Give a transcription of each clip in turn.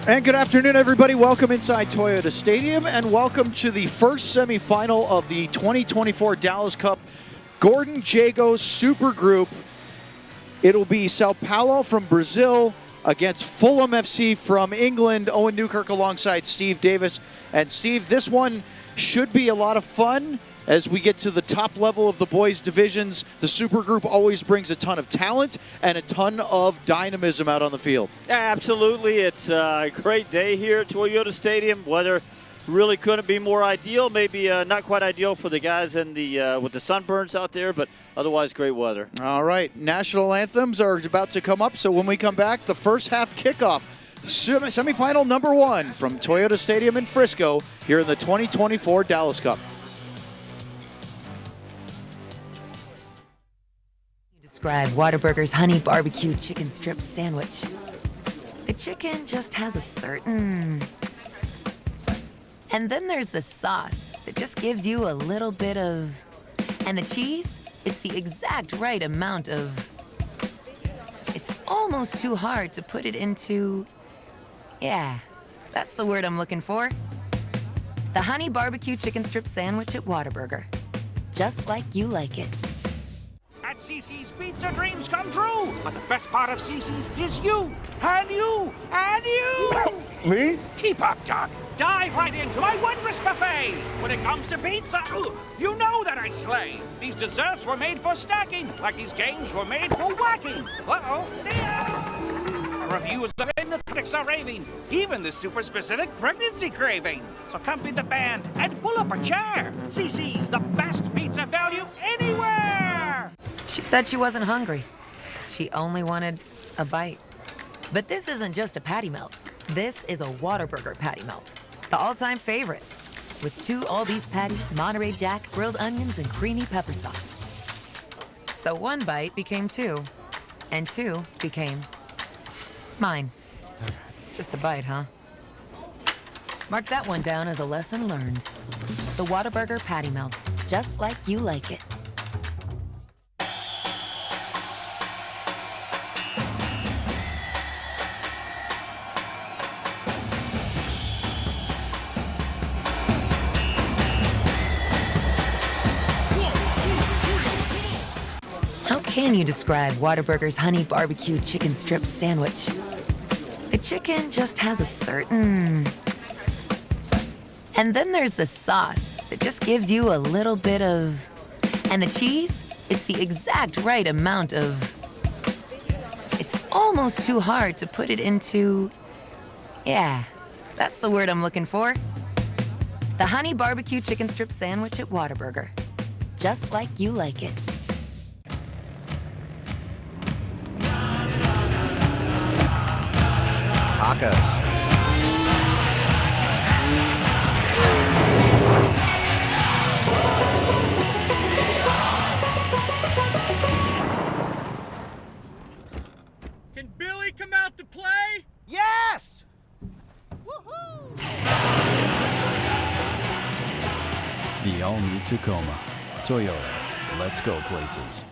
And good afternoon, everybody. Welcome inside Toyota Stadium, and welcome to the first semifinal of the 2024 Dallas Cup Gordon Jago Super Group. It'll be Sao Paulo from Brazil against Fulham FC from England. Owen Newkirk alongside Steve Davis. And Steve, this one should be a lot of fun as we get to the top level of the boys' divisions. The Super Group always brings a ton of talent and a ton of dynamism out on the field. Yeah, absolutely. It's a great day here at Toyota Stadium. Weather really couldn't be more ideal. Maybe not quite ideal for the guys in the with the sunburns out there, but otherwise great weather. All right, national anthems are about to come up, so when we come back, the first half kickoff. Semifinal number 1 from Toyota Stadium in Frisco here in the 2024 Dallas Cup. Describe Whataburger's honey barbecue chicken strip sandwich. The chicken just has a certain... And then there's the sauce that just gives you a little bit of... And the cheese, it's the exact right amount of... It's almost too hard to put it into... Yeah, that's the word I'm looking for. The honey barbecue chicken strip sandwich at Whataburger. Just like you like it. At CC's Pizza, dreams come true. But the best part of CC's is you, and you, and you. Me? Keep up, Doc. Dive right into my wondrous buffet. When it comes to pizza, you know that I slay. These desserts were made for stacking, like these games were made for whacking. Uh-oh, see ya. Reviews are in, the critics are raving. Even the super specific pregnancy craving. So come feed the band and pull up a chair. CC's the best pizza value anywhere. She said she wasn't hungry. She only wanted a bite. But this isn't just a patty melt. This is a Whataburger patty melt. The all-time favorite. With 2 all-beef patties, Monterey Jack, grilled onions, and creamy pepper sauce. So 1 bite became 2. And 2 became mine. Just a bite, huh? Mark that one down as a lesson learned. The Whataburger patty melt. Just like you like it. How can you describe Whataburger's honey barbecue chicken strip sandwich? The chicken just has a certain... And then there's the sauce that just gives you a little bit of... And the cheese, it's the exact right amount of... It's almost too hard to put it into... Yeah, that's the word I'm looking for. The honey barbecue chicken strip sandwich at Whataburger. Just like you like it. Tacos. Can Billy come out to play? Yes! Woohoo! The all-new Tacoma. Toyota. Let's go places.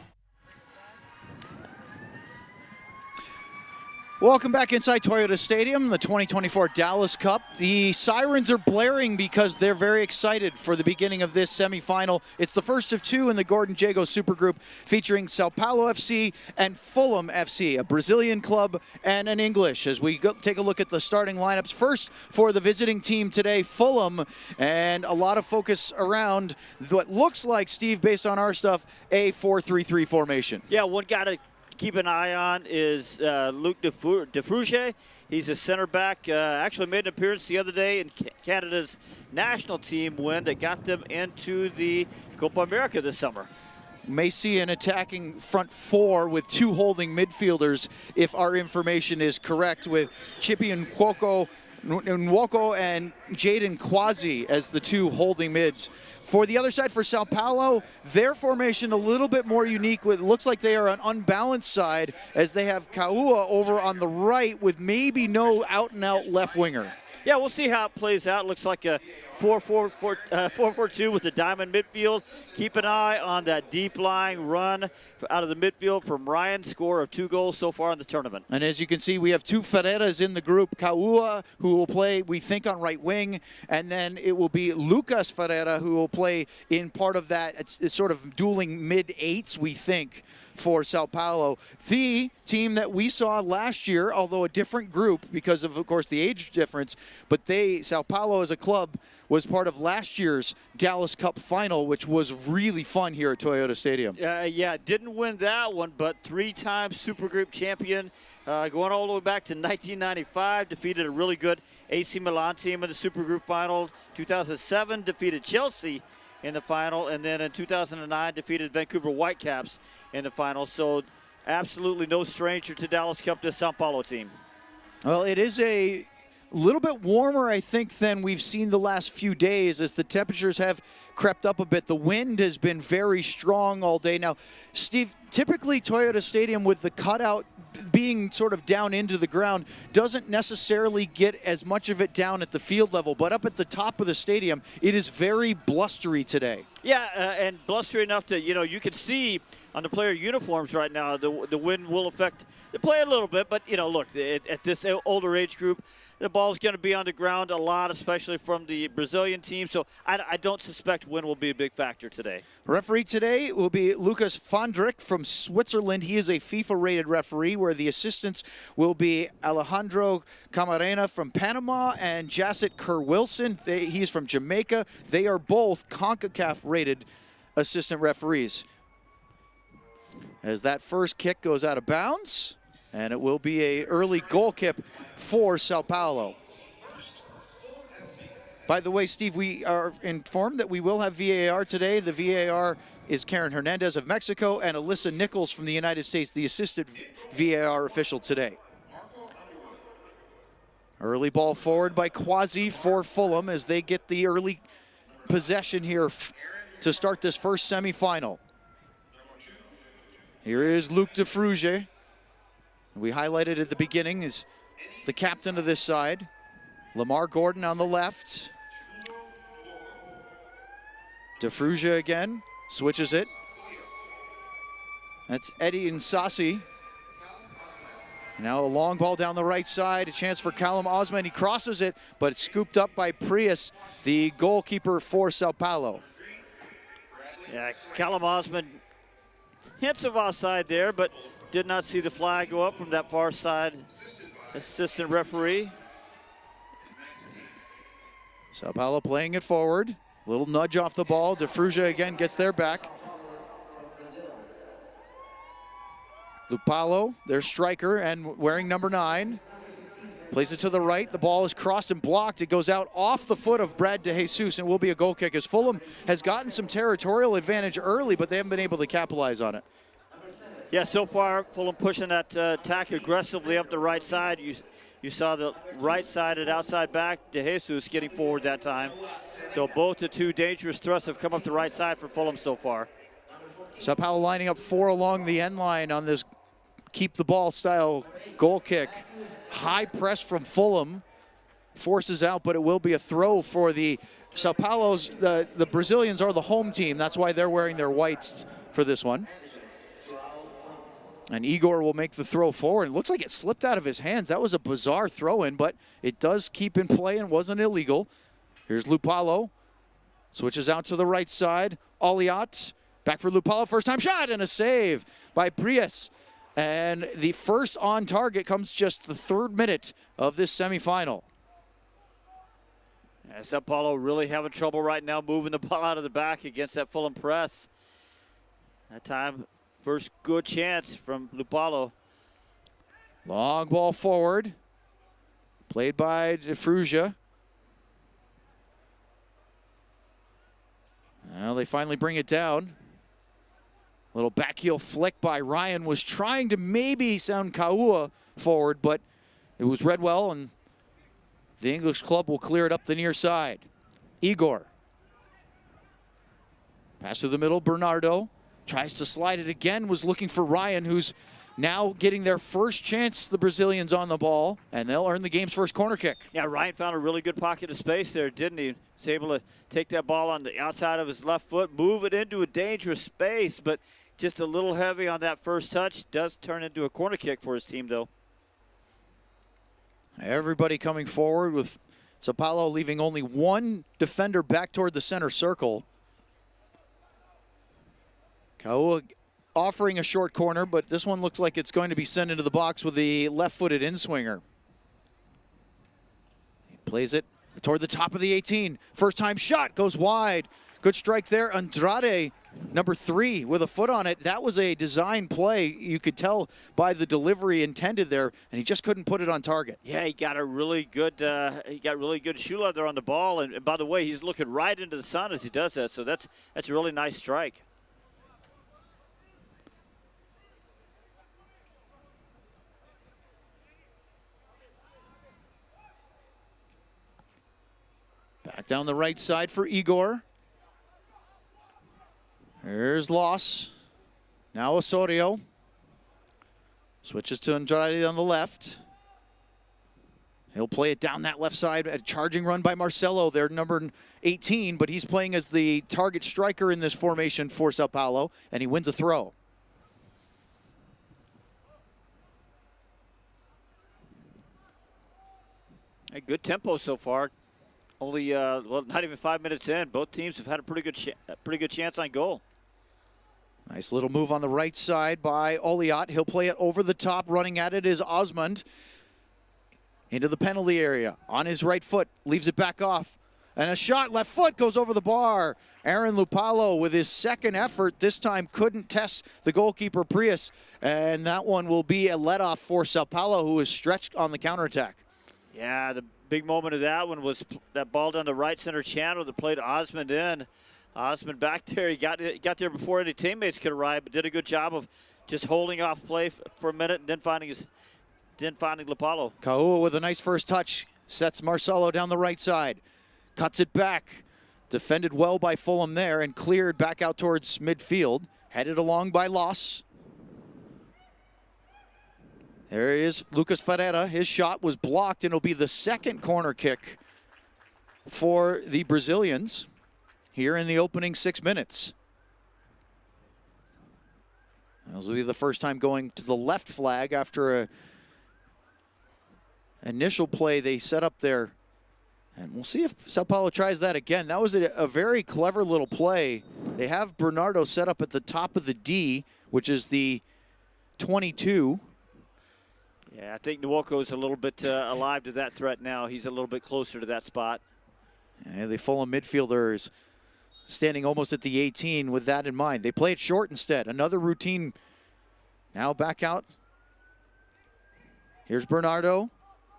Welcome back inside Toyota Stadium, the 2024 Dallas Cup. The sirens are blaring because they're very excited for the beginning of this semifinal. It's the first of 2 in the Gordon Jago Super Group featuring Sao Paulo FC and Fulham FC, a Brazilian club and an English. As we take a look at the starting lineups, first for the visiting team today, Fulham, and a lot of focus around what looks like, Steve, based on our stuff, a 4-3-3 formation. Yeah, one guy to keep an eye on is Luc de Fruge. He's a center back. Actually made an appearance the other day in Canada's national team win that got them into the Copa America this summer. May see an attacking front 4 with 2 holding midfielders, if our information is correct, with Chippy and Nwoko and Jaden Quasi as the 2 holding mids. For the other side, for Sao Paulo, their formation a little bit more unique. It looks like they are an unbalanced side as they have Kaua over on the right with maybe no out-and-out left winger. Yeah, we'll see how it plays out. Looks like a 4-4-2 with the diamond midfield. Keep an eye on that deep lying run out of the midfield from Ryan. Score of 2 goals so far in the tournament. And as you can see, we have 2 Ferreiras in the group. Kaua, who will play, we think, on right wing. And then it will be Lucas Ferreira, who will play in part of that. It's sort of dueling mid-eights, we think, for Sao Paulo. The team that we saw last year, although a different group because of course, the age difference, but Sao Paulo as a club was part of last year's Dallas Cup final, which was really fun here at Toyota Stadium. Yeah, didn't win that one, but 3-time Supergroup champion, going all the way back to 1995, defeated a really good AC Milan team in the Supergroup final. 2007, defeated Chelsea in the final, and then in 2009 defeated Vancouver Whitecaps in the final. So absolutely no stranger to Dallas Cup, this Sao Paulo team. Well, it is a little bit warmer, I think, than we've seen the last few days as the temperatures have crept up a bit. The wind has been very strong all day. Now, Steve, typically Toyota Stadium with the cutout being sort of down into the ground doesn't necessarily get as much of it down at the field level, but up at the top of the stadium, it is very blustery today. Yeah, and blustery enough to, you can see on the player uniforms right now, the wind will affect the play a little bit. But, look, at this older age group, the ball's going to be on the ground a lot, especially from the Brazilian team. So I don't suspect wind will be a big factor today. Referee today will be Lucas Fondrick from Switzerland. He is a FIFA-rated referee, where the assistants will be Alejandro Camarena from Panama and Jacet Kerr-Wilson. He's from Jamaica. They are both CONCACAF-rated assistant referees. As that first kick goes out of bounds, and it will be an early goal kick for Sao Paulo. By the way, Steve, we are informed that we will have VAR today. The VAR is Karen Hernandez of Mexico and Alyssa Nichols from the United States, the assistant VAR official today. Early ball forward by Quasi for Fulham as they get the early possession here to start this first semifinal. Here is Luc de Fruge. We highlighted at the beginning is the captain of this side. Lamar Gordon on the left. De Fruge again, switches it. That's Eddie Nsasi. Now a long ball down the right side, a chance for Callum Osman. He crosses it, but it's scooped up by Prius, the goalkeeper for Sao Paulo. Yeah, Callum Osman, hints of offside there, but did not see the flag go up from that far side assistant referee. Sao Paulo playing it forward. Little nudge off the ball. De Fruge again gets their back. Lupalo, their striker and wearing number 9. Plays it to the right. The ball is crossed and blocked. It goes out off the foot of Brad De Jesus and will be a goal kick as Fulham has gotten some territorial advantage early, but they haven't been able to capitalize on it. Yeah, so far Fulham pushing that attack aggressively up the right side. You saw the right-sided outside back, De Jesus getting forward that time. So both the two dangerous thrusts have come up the right side for Fulham so far. Sao Paulo lining up 4 along the end line on this keep the ball style goal kick. High press from Fulham. Forces out, but it will be a throw for the Sao Paulo's. The Brazilians are the home team. That's why they're wearing their whites for this one. And Igor will make the throw forward. It looks like it slipped out of his hands. That was a bizarre throw-in, but it does keep in play and wasn't illegal. Here's Lupalo. Switches out to the right side. Aliat. Back for Lupalo. First time shot and a save by Prius. And the first on target comes just the 3rd minute of this semifinal. Yeah, Sao Paulo really having trouble right now moving the ball out of the back against that Fulham press. That time, first good chance from Lupalo. Long ball forward. Played by De Fruge. Well, they finally bring it down. Little back heel flick by Ryan. Was trying to maybe sound Kaua forward, but it was read well, and the English club will clear it up the near side. Igor. Pass through the middle, Bernardo. Tries to slide it again, was looking for Ryan, who's now getting their first chance, the Brazilians, on the ball, and they'll earn the game's first corner kick. Yeah, Ryan found a really good pocket of space there, didn't he? He's able to take that ball on the outside of his left foot, move it into a dangerous space, but just a little heavy on that first touch. Does turn into a corner kick for his team, though. Everybody coming forward, with Sao Paulo leaving only one defender back toward the center circle. Kaua offering a short corner, but this one looks like it's going to be sent into the box with the left-footed in-swinger. He plays it toward the top of the 18. First-time shot goes wide. Good strike there. Andrade, number 3, with a foot on it. That was a design play. You could tell by the delivery intended there, and he just couldn't put it on target. Yeah, he got a really good shoe leather on the ball, and by the way, he's looking right into the sun as he does that. So that's a really nice strike. Back down the right side for Igor. Here's Loss. Now Osorio. Switches to Andrade on the left. He'll play it down that left side. A charging run by Marcelo, their number 18, but he's playing as the target striker in this formation for Sao Paulo, and he wins a throw. A good tempo so far. Only, well, not even 5 minutes in. Both teams have had a pretty good chance on goal. Nice little move on the right side by Oliot. He'll play it over the top. Running at it is Osmond. Into the penalty area. On his right foot. Leaves it back off. And a shot. Left foot goes over the bar. Aaron Lupalo with his second effort. This time couldn't test the goalkeeper Prius. And that one will be a let-off for Sao Paulo, who is stretched on the counterattack. Yeah, the big moment of that one was that ball down the right center channel that played Osmond in. Osmond back there, he got there before any teammates could arrive, but did a good job of just holding off play for a minute and then finding Lupalo. Kaua with a nice first touch, sets Marcelo down the right side, cuts it back, defended well by Fulham there and cleared back out towards midfield, headed along by Loss. There is Lucas Ferreira. His shot was blocked, and it'll be the second corner kick for the Brazilians here in the opening 6 minutes. This will be the first time going to the left flag after a initial play they set up there. And we'll see if Sao Paulo tries that again. That was a very clever little play. They have Bernardo set up at the top of the D, which is the 22. Yeah, I think Nwoko's a little bit alive to that threat now. He's a little bit closer to that spot. Yeah, the Fulham midfielders standing almost at the 18 with that in mind. They play it short instead. Another routine. Now back out. Here's Bernardo.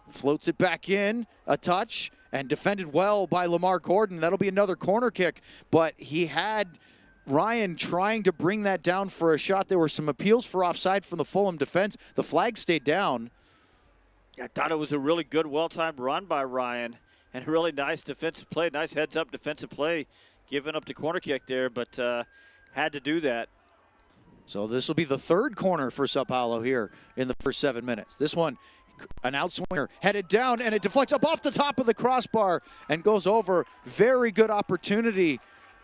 Floats it back in. A touch. And defended well by Lamar Gordon. That'll be another corner kick. But he had Ryan trying to bring that down for a shot. There were some appeals for offside from the Fulham defense. The flag stayed down. I thought it was a really good, well-timed run by Ryan. And a really nice defensive play. Nice heads-up defensive play. Giving up the corner kick there, but had to do that. So this will be the third corner for Sao Paulo here in the first 7 minutes. This one, an outswinger, headed down, and it deflects up off the top of the crossbar and goes over. Very good opportunity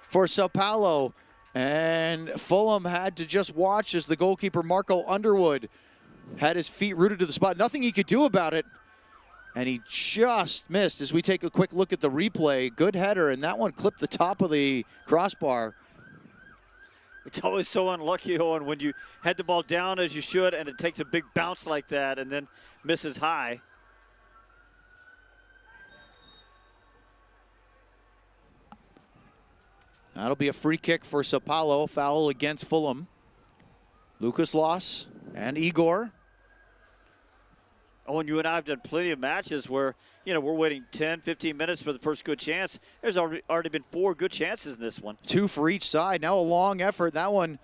for Sao Paulo. And Fulham had to just watch as the goalkeeper, Marco Underwood, had his feet rooted to the spot. Nothing he could do about it. And he just missed. As we take a quick look at the replay, good header, and that one clipped the top of the crossbar. It's always so unlucky, Owen, when you head the ball down as you should and it takes a big bounce like that and then misses high. That'll be a free kick for Sao Paulo. Foul against Fulham. Lucas Loss and Igor. Owen, you and I have done plenty of matches where, we're waiting 10, 15 minutes for the first good chance. There's already been 4 good chances in this one. 2 for each side. Now a long effort. That one,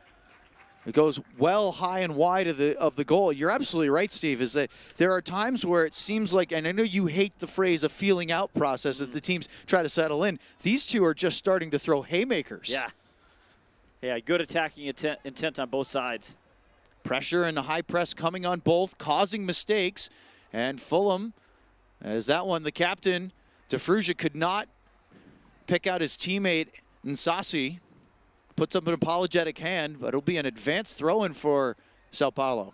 it goes well high and wide of the goal. You're absolutely right, Steve, is that there are times where it seems like, and I know you hate the phrase a feeling out process that the teams try to settle in. These two are just starting to throw haymakers. Yeah. Yeah, good attacking intent on both sides. Pressure and a high press coming on both, causing mistakes. And Fulham, as that one, the captain, DeFrugia, could not pick out his teammate Nsasi. Puts up an apologetic hand, but it'll be an advanced throw-in for Sao Paulo.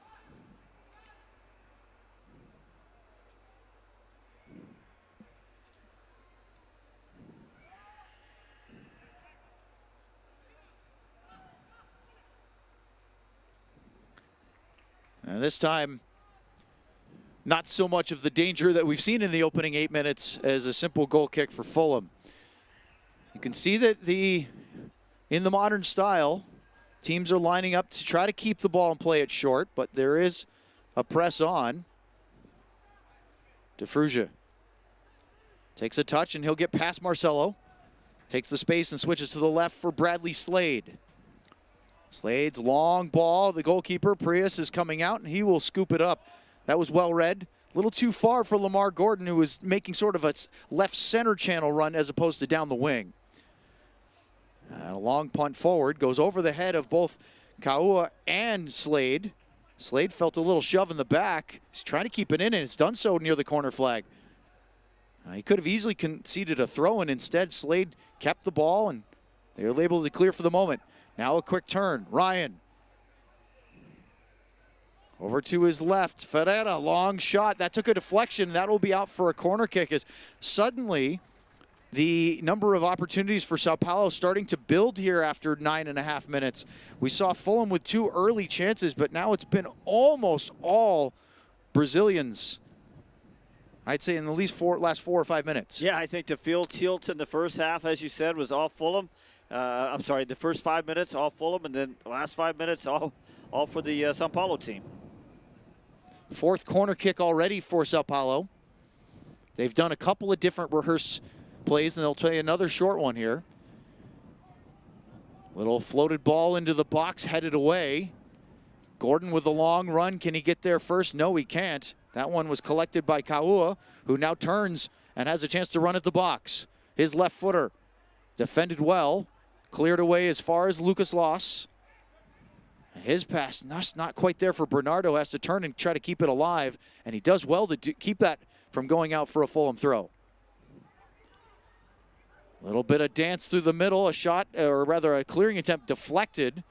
And this time, not so much of the danger that we've seen in the opening 8 minutes as a simple goal kick for Fulham. You can see that in the modern style, teams are lining up to try to keep the ball and play it short, but there is a press on. DeFrugia takes a touch, and he'll get past Marcelo. Takes the space and switches to the left for Bradley Slade. Slade's long ball. The goalkeeper, Prius, is coming out, and he will scoop it up. That was well read. A little too far for Lamar Gordon, who was making sort of a left center channel run as opposed to down the wing. A long punt forward goes over the head of both Kaua and Slade. Slade felt a little shove in the back. He's trying to keep it in, and it's done so near the corner flag. He could have easily conceded a throw, and instead Slade kept the ball, and they were able to clear for the moment. Now a quick turn. Ryan. Over to his left. Ferreira, long shot. That took a deflection. That will be out for a corner kick as suddenly the number of opportunities for Sao Paulo starting to build here after 9.5 minutes. We saw Fulham with 2 early chances, but now it's been almost all Brazilians. I'd say in the last 4 or 5 minutes. Yeah, I think the field tilt in the first half, as you said, was all Fulham. I'm sorry, the first 5 minutes, all Fulham, and then the last 5 minutes, all for the Sao Paulo team. 4th corner kick already for Sao Paulo. They've done a couple of different rehearsed plays, and they'll play another short one here. Little floated ball into the box, headed away. Gordon with a long run. Can he get there first? No, he can't. That one was collected by Kaua, who now turns and has a chance to run at the box. His left footer defended well, cleared away as far as Lucas Loss. And his pass not quite there for Bernardo, has to turn and try to keep it alive, and he does well to keep that from going out for a Fulham throw. A little bit of dance through the middle, a shot, or rather a clearing attempt deflected.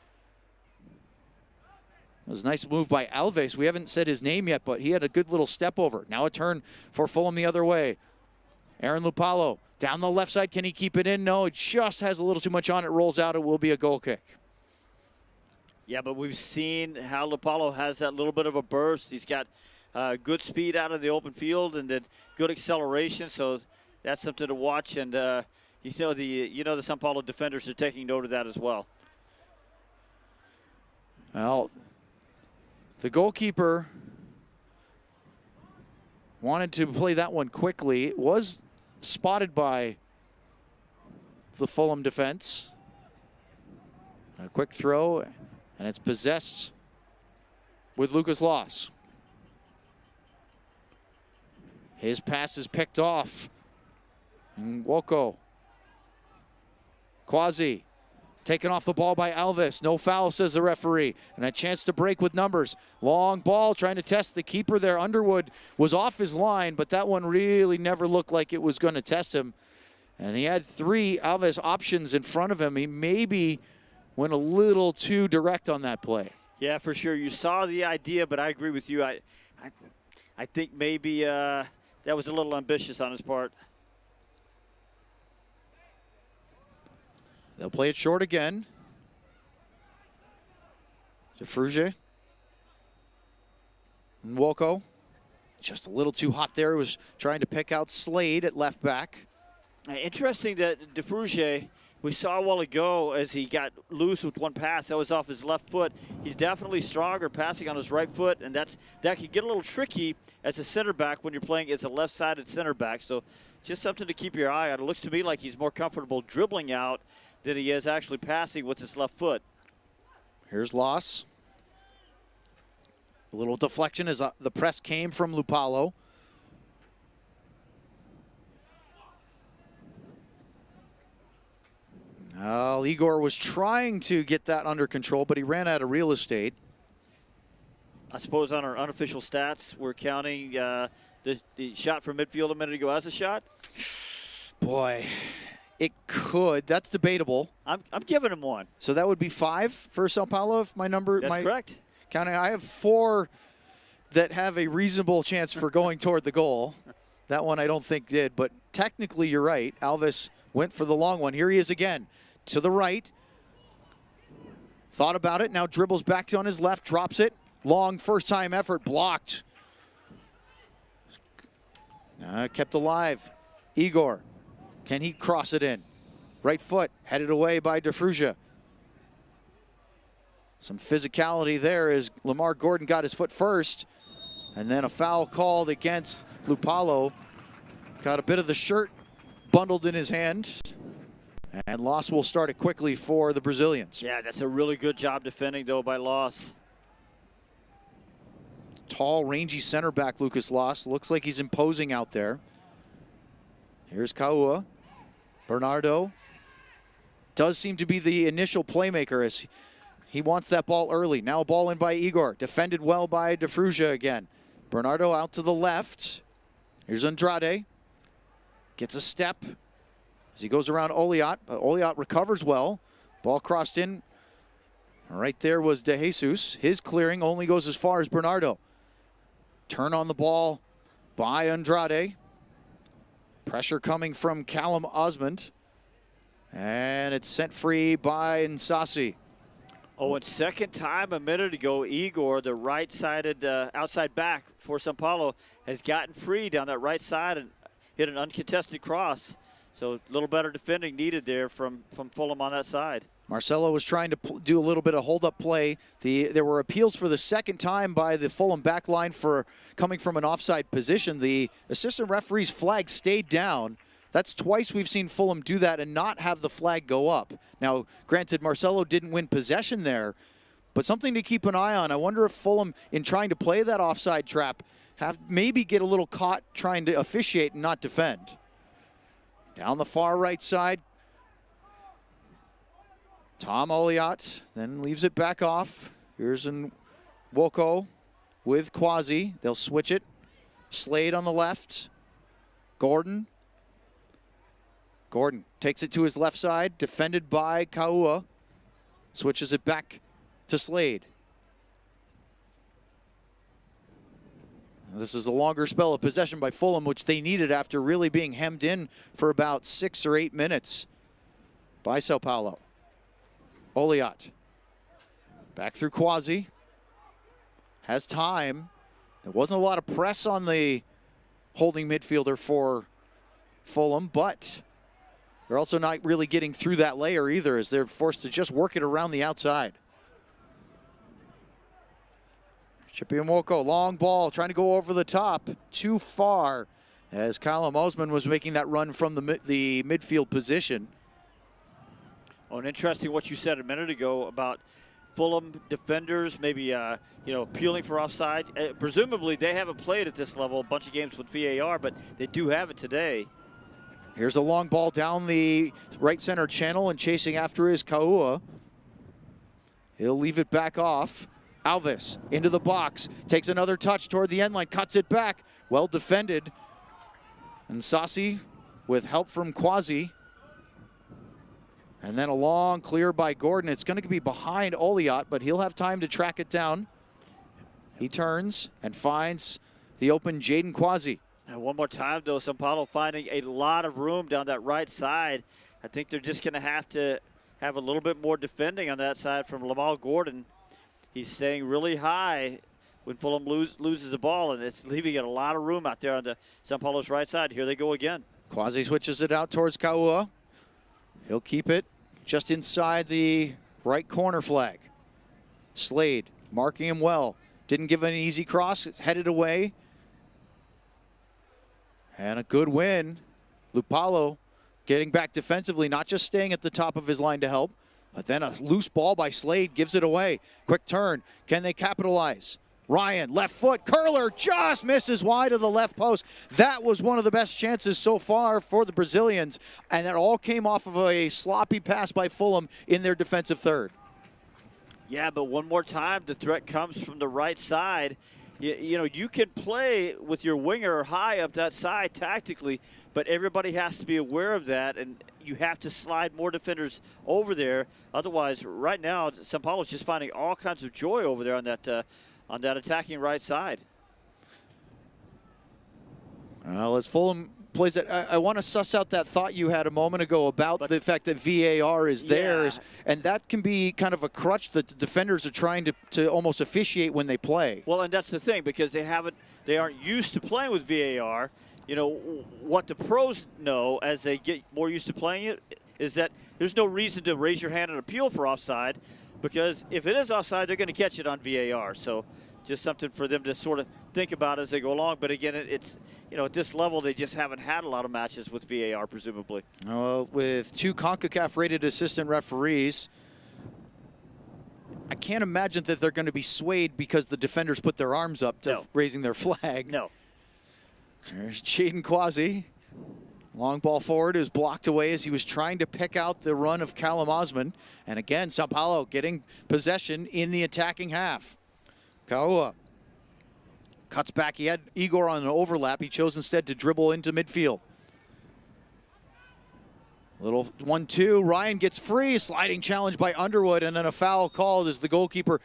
It was a nice move by Alves. We haven't said his name yet, but he had a good little step over. Now a turn for Fulham the other way. Aaron Lupalo down the left side. Can he keep it in? No, it just has a little too much on it. Rolls out. It will be a goal kick. Yeah, but we've seen how Lupalo has that little bit of a burst. He's got good speed out of the open field and then good acceleration. So that's something to watch. And the Sao Paulo defenders are taking note of that as well. Well, the goalkeeper wanted to play that one quickly. It was spotted by the Fulham defense. A quick throw, and it's possessed with Lucas Loss. His pass is picked off. And Woko. Quasi. Taken off the ball by Alves. No foul, says the referee. And a chance to break with numbers. Long ball trying to test the keeper there. Underwood was off his line, but that one really never looked like it was going to test him. And he had 3 Alves options in front of him. He maybe went a little too direct on that play. Yeah, for sure. You saw the idea, but I agree with you. I think maybe that was a little ambitious on his part. They'll play it short again. DeFrugia. Nwoko. Just a little too hot there. He was trying to pick out Slade at left back. Interesting that DeFrugia, we saw a while ago as he got loose with one pass. That was off his left foot. He's definitely stronger passing on his right foot, and that can get a little tricky as a center back when you're playing as a left-sided center back. So just something to keep your eye on. It looks to me like he's more comfortable dribbling out than he is actually passing with his left foot. Here's Loss. A little deflection as the press came from Lupalo. Igor was trying to get that under control, but he ran out of real estate. I suppose on our unofficial stats, we're counting the shot from midfield a minute ago as a shot. Boy, it could. That's debatable. I'm giving him one. So that would be 5 for Sao Paulo if my number. That's correct. Counting, I have 4 that have a reasonable chance for going toward the goal. That one I don't think did, but technically you're right. Alves went for the long one. Here he is again. To the right. Thought about it. Now dribbles back on his left. Drops it. Long first-time effort. Blocked. Kept alive. Igor. Can he cross it in? Right foot. Headed away by De Frugia. Some physicality there as Lamar Gordon got his foot first. And then a foul called against Lupalo. Got a bit of the shirt bundled in his hand. And Loss will start it quickly for the Brazilians. Yeah, that's a really good job defending, though, by Loss. Tall, rangy center back Lucas Loss. Looks like he's imposing out there. Here's Kaua. Bernardo does seem to be the initial playmaker as he wants that ball early. Now a ball in by Igor. Defended well by De Frugia again. Bernardo out to the left. Here's Andrade. Gets a step as he goes around Oliot. Oliot recovers well. Ball crossed in. Right there was De Jesus. His clearing only goes as far as Bernardo. Turn on the ball by Andrade. Pressure coming from Callum Osmond. And it's sent free by Nsasi. Oh, and second time a minute ago, Igor, the right-sided outside back for Sao Paulo, has gotten free down that right side and hit an uncontested cross. So a little better defending needed there from Fulham on that side. Marcelo was trying to do a little bit of hold-up play. There were appeals for the second time by the Fulham back line for coming from an offside position. The assistant referee's flag stayed down. That's twice we've seen Fulham do that and not have the flag go up. Now, granted, Marcelo didn't win possession there, but something to keep an eye on. I wonder if Fulham, in trying to play that offside trap, maybe get a little caught trying to officiate and not defend. Down the far right side, Tom Oliot then leaves it back off. Here's Woko with Quasi. They'll switch it. Slade on the left. Gordon. Gordon takes it to his left side, defended by Kaua. Switches it back to Slade. This is a longer spell of possession by Fulham, which they needed after really being hemmed in for about 6 or 8 minutes by Sao Paulo. Oliot. Back through Quasi. Has time. There wasn't a lot of press on the holding midfielder for Fulham, but they're also not really getting through that layer either as they're forced to just work it around the outside. Chippy Nwoko, long ball, trying to go over the top. Too far as Callum Osman was making that run from the midfield position. Oh, and interesting what you said a minute ago about Fulham defenders maybe appealing for offside. Presumably they haven't played at this level a bunch of games with VAR, but they do have it today. Here's a long ball down the right center channel, and chasing after is Kaua. He'll leave it back off. Alves into the box, takes another touch toward the end line, cuts it back. Well defended. And Sassi with help from Quasi. And then a long clear by Gordon. It's going to be behind Oliot, but he'll have time to track it down. He turns and finds the open Jaden Quasi. And one more time, though, Sao Paulo finding a lot of room down that right side. I think they're just going to have a little bit more defending on that side from Lamar Gordon. He's staying really high when Fulham loses the ball, and it's leaving it a lot of room out there on the Sao Paulo's right side. Here they go again. Quasi switches it out towards Kaua. He'll keep it just inside the right corner flag. Slade marking him well. Didn't give an easy cross. It's headed away. And a good win. Lupalo getting back defensively, not just staying at the top of his line to help, but then a loose ball by Slade gives it away. Quick turn. Can they capitalize? Ryan, left foot, curler, just misses wide of the left post. That was one of the best chances so far for the Brazilians, and that all came off of a sloppy pass by Fulham in their defensive third. Yeah, but one more time, the threat comes from the right side. You know, you can play with your winger high up that side tactically, but everybody has to be aware of that, and you have to slide more defenders over there. Otherwise, right now, Sao Paulo's just finding all kinds of joy over there on that attacking right side. Well, as Fulham plays it, I want to suss out that thought you had a moment ago about the fact that VAR is there, and that can be kind of a crutch that the defenders are trying to almost officiate when they play. Well, and that's the thing, because they aren't used to playing with VAR. You know, what the pros know as they get more used to playing it is that there's no reason to raise your hand and appeal for offside, because if it is offside, they're going to catch it on VAR. So just something for them to sort of think about as they go along. But again, it's, you know, at this level, they just haven't had a lot of matches with VAR, presumably. Well, with 2 CONCACAF-rated assistant referees, I can't imagine that they're going to be swayed because the defenders put their arms up to raising their flag. No. There's Jaden Quasi. Long ball forward is blocked away as he was trying to pick out the run of Callum Osman. And again, Sao Paulo getting possession in the attacking half. Kaua cuts back. He had Igor on an overlap. He chose instead to dribble into midfield. Little 1-2. Ryan gets free. Sliding challenge by Underwood, and then a foul called as the goalkeeper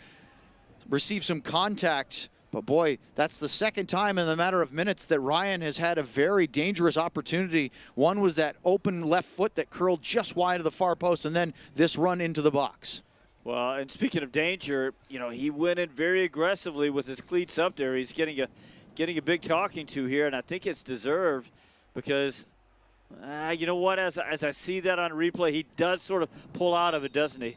receives some contact. But boy, that's the second time in the matter of minutes that Ryan has had a very dangerous opportunity. One was that open left foot that curled just wide of the far post, and then this run into the box. Well, and speaking of danger, you know, he went in very aggressively with his cleats up there. He's getting a big talking to here, and I think it's deserved because, you know what, as I see that on replay, he does sort of pull out of it, doesn't he?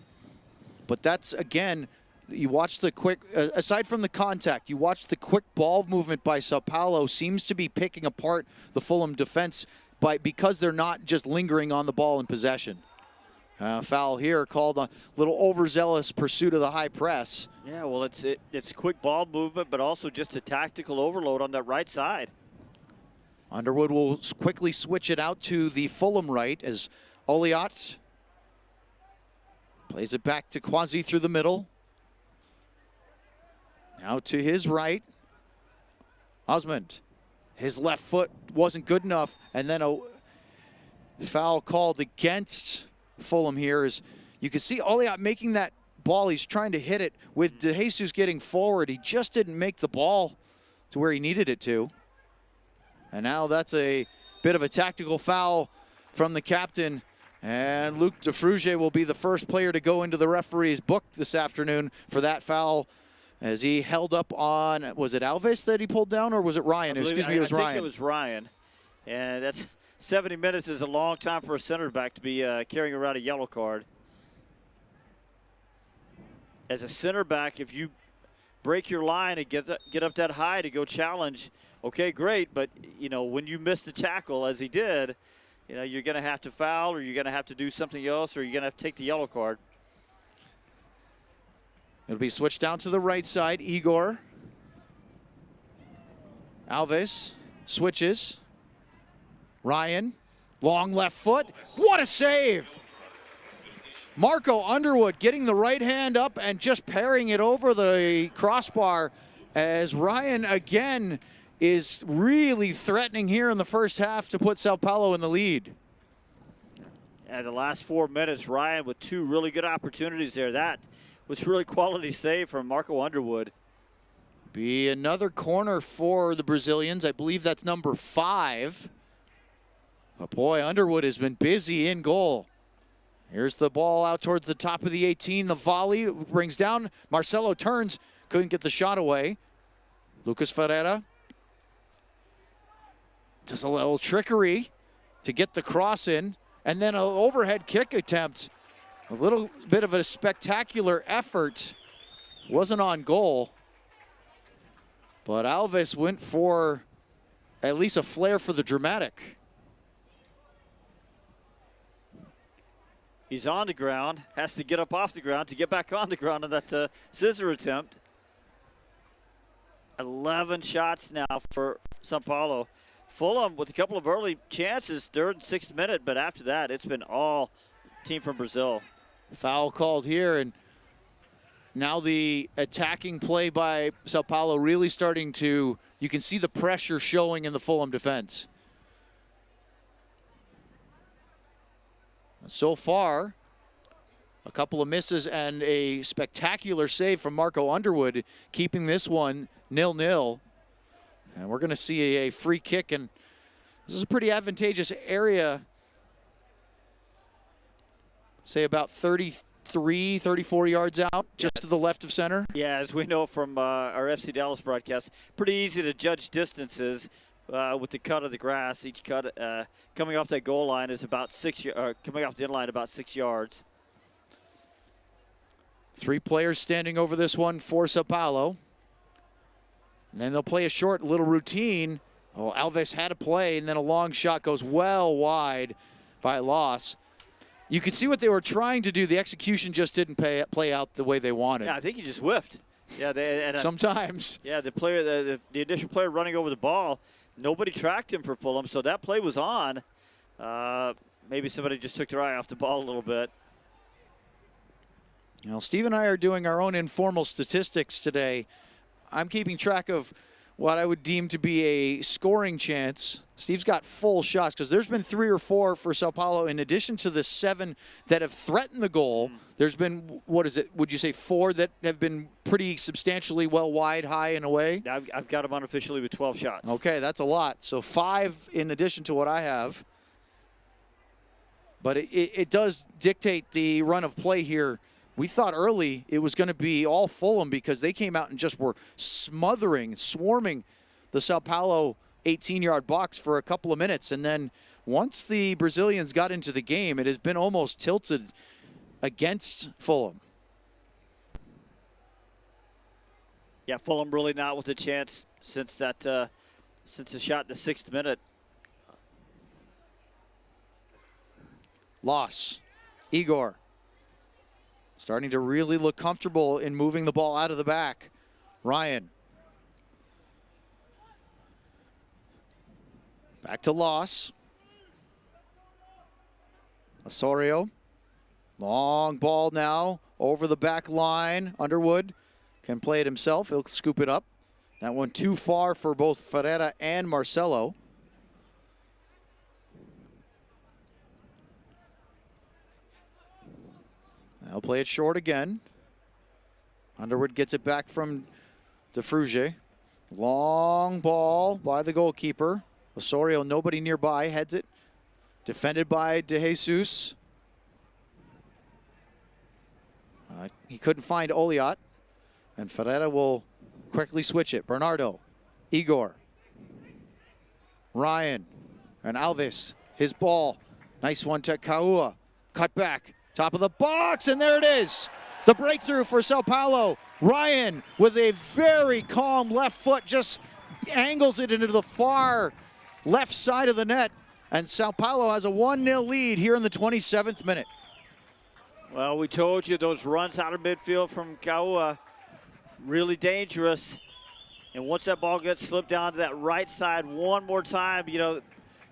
But that's, again, you watch the quick, aside from the contact, you watch the quick ball movement by Sao Paulo seems to be picking apart the Fulham defense because they're not just lingering on the ball in possession. Foul here called a little overzealous pursuit of the high press. Yeah, well, it's quick ball movement, but also just a tactical overload on that right side. Underwood will quickly switch it out to the Fulham right as Oliot plays it back to Quasi through the middle. Now to his right. Osmond, his left foot wasn't good enough, and then a foul called against Fulham here. As you can see Oliot making that ball, he's trying to hit it with De Jesus getting forward. He just didn't make the ball to where he needed it to. And now that's a bit of a tactical foul from the captain, and Luc de Fruge will be the first player to go into the referee's book this afternoon for that foul, as he held up on, was it Alves that he pulled down, or was it Ryan? Excuse me, it was Ryan. I think it was Ryan, and that's 70 minutes is a long time for a center back to be carrying around a yellow card. As a center back, if you break your line and get up that high to go challenge, okay, great. But, you know, when you miss the tackle, as he did, you know, you're going to have to foul, or you're going to have to do something else, or you're going to have to take the yellow card. It'll be switched down to the right side. Igor. Alves switches. Ryan, long left foot. What a save! Marco Underwood getting the right hand up and just parrying it over the crossbar, as Ryan again is really threatening here in the first half to put Sao Paulo in the lead. And the last 4 minutes, Ryan with 2 really good opportunities there. That was really quality save from Marco Underwood. Be another corner for the Brazilians. I believe that's number 5. But boy, Underwood has been busy in goal. Here's the ball out towards the top of the 18. The volley brings down. Marcelo turns, couldn't get the shot away. Lucas Ferreira does a little trickery to get the cross in, and then an overhead kick attempt. A little bit of a spectacular effort. Wasn't on goal, but Alves went for at least a flair for the dramatic. He's on the ground, has to get up off the ground to get back on the ground on that scissor attempt. 11 shots now for Sao Paulo. Fulham with a couple of early chances, 3rd and 6th minute, but after that, it's been all team from Brazil. Foul called here, and Now the attacking play by Sao Paulo really starting to, you can see the pressure showing in the Fulham defense. So far, a couple of misses and a spectacular save from Marco Underwood, keeping this one 0-0. And we're going to see a free kick, and this is a pretty advantageous area. Say about 33, 34 yards out, just to the left of center. Yeah, as we know from our FC Dallas broadcast, pretty easy to judge distances with the cut of the grass. Each cut coming off that goal line is about coming off the end line about 6 yards. 3 players standing over this one for Sao Paulo. And then they'll play a short little routine. Oh, Alves had a play, and then a long shot goes well wide by Loss. You could see what they were trying to do. The execution just didn't play out the way they wanted. Yeah, I think he just whiffed. Yeah, sometimes. Yeah, the initial player running over the ball, nobody tracked him for Fulham, so that play was on. Maybe somebody just took their eye off the ball a little bit. Now, Steve and I are doing our own informal statistics today. I'm keeping track of what I would deem to be a scoring chance. Steve's got full shots because there's been 3 or 4 for Sao Paulo in addition to the 7 that have threatened the goal. There's been, what is it, would you say 4 that have been pretty substantially well wide, high, and away? I've got him unofficially with 12 shots. Okay, that's a lot. So 5 in addition to what I have. But it does dictate the run of play here. We thought early it was going to be all Fulham because they came out and just were swarming the Sao Paulo 18-yard box for a couple of minutes. And then once the Brazilians got into the game, it has been almost tilted against Fulham. Yeah, Fulham really not with a chance since the shot in the 6th minute. Loss. Igor. Starting to really look comfortable in moving the ball out of the back. Ryan. Back to Loss. Osorio. Long ball now over the back line. Underwood can play it himself. He'll scoop it up. That one too far for both Ferreira and Marcelo. They'll play it short again. Underwood gets it back from De Fruge. Long ball by the goalkeeper. Osorio, nobody nearby, heads it. Defended by De Jesus. He couldn't find Oliot. And Ferreira will quickly switch it. Bernardo. Igor. Ryan. And Alves. His ball. Nice one to Kaua. Cut back. Top of the box, and there it is. The breakthrough for Sao Paulo. Ryan, with a very calm left foot, just angles it into the far left side of the net. And Sao Paulo has a 1-0 lead here in the 27th minute. Well, we told you those runs out of midfield from Kaua, really dangerous. And once that ball gets slipped down to that right side one more time, you know,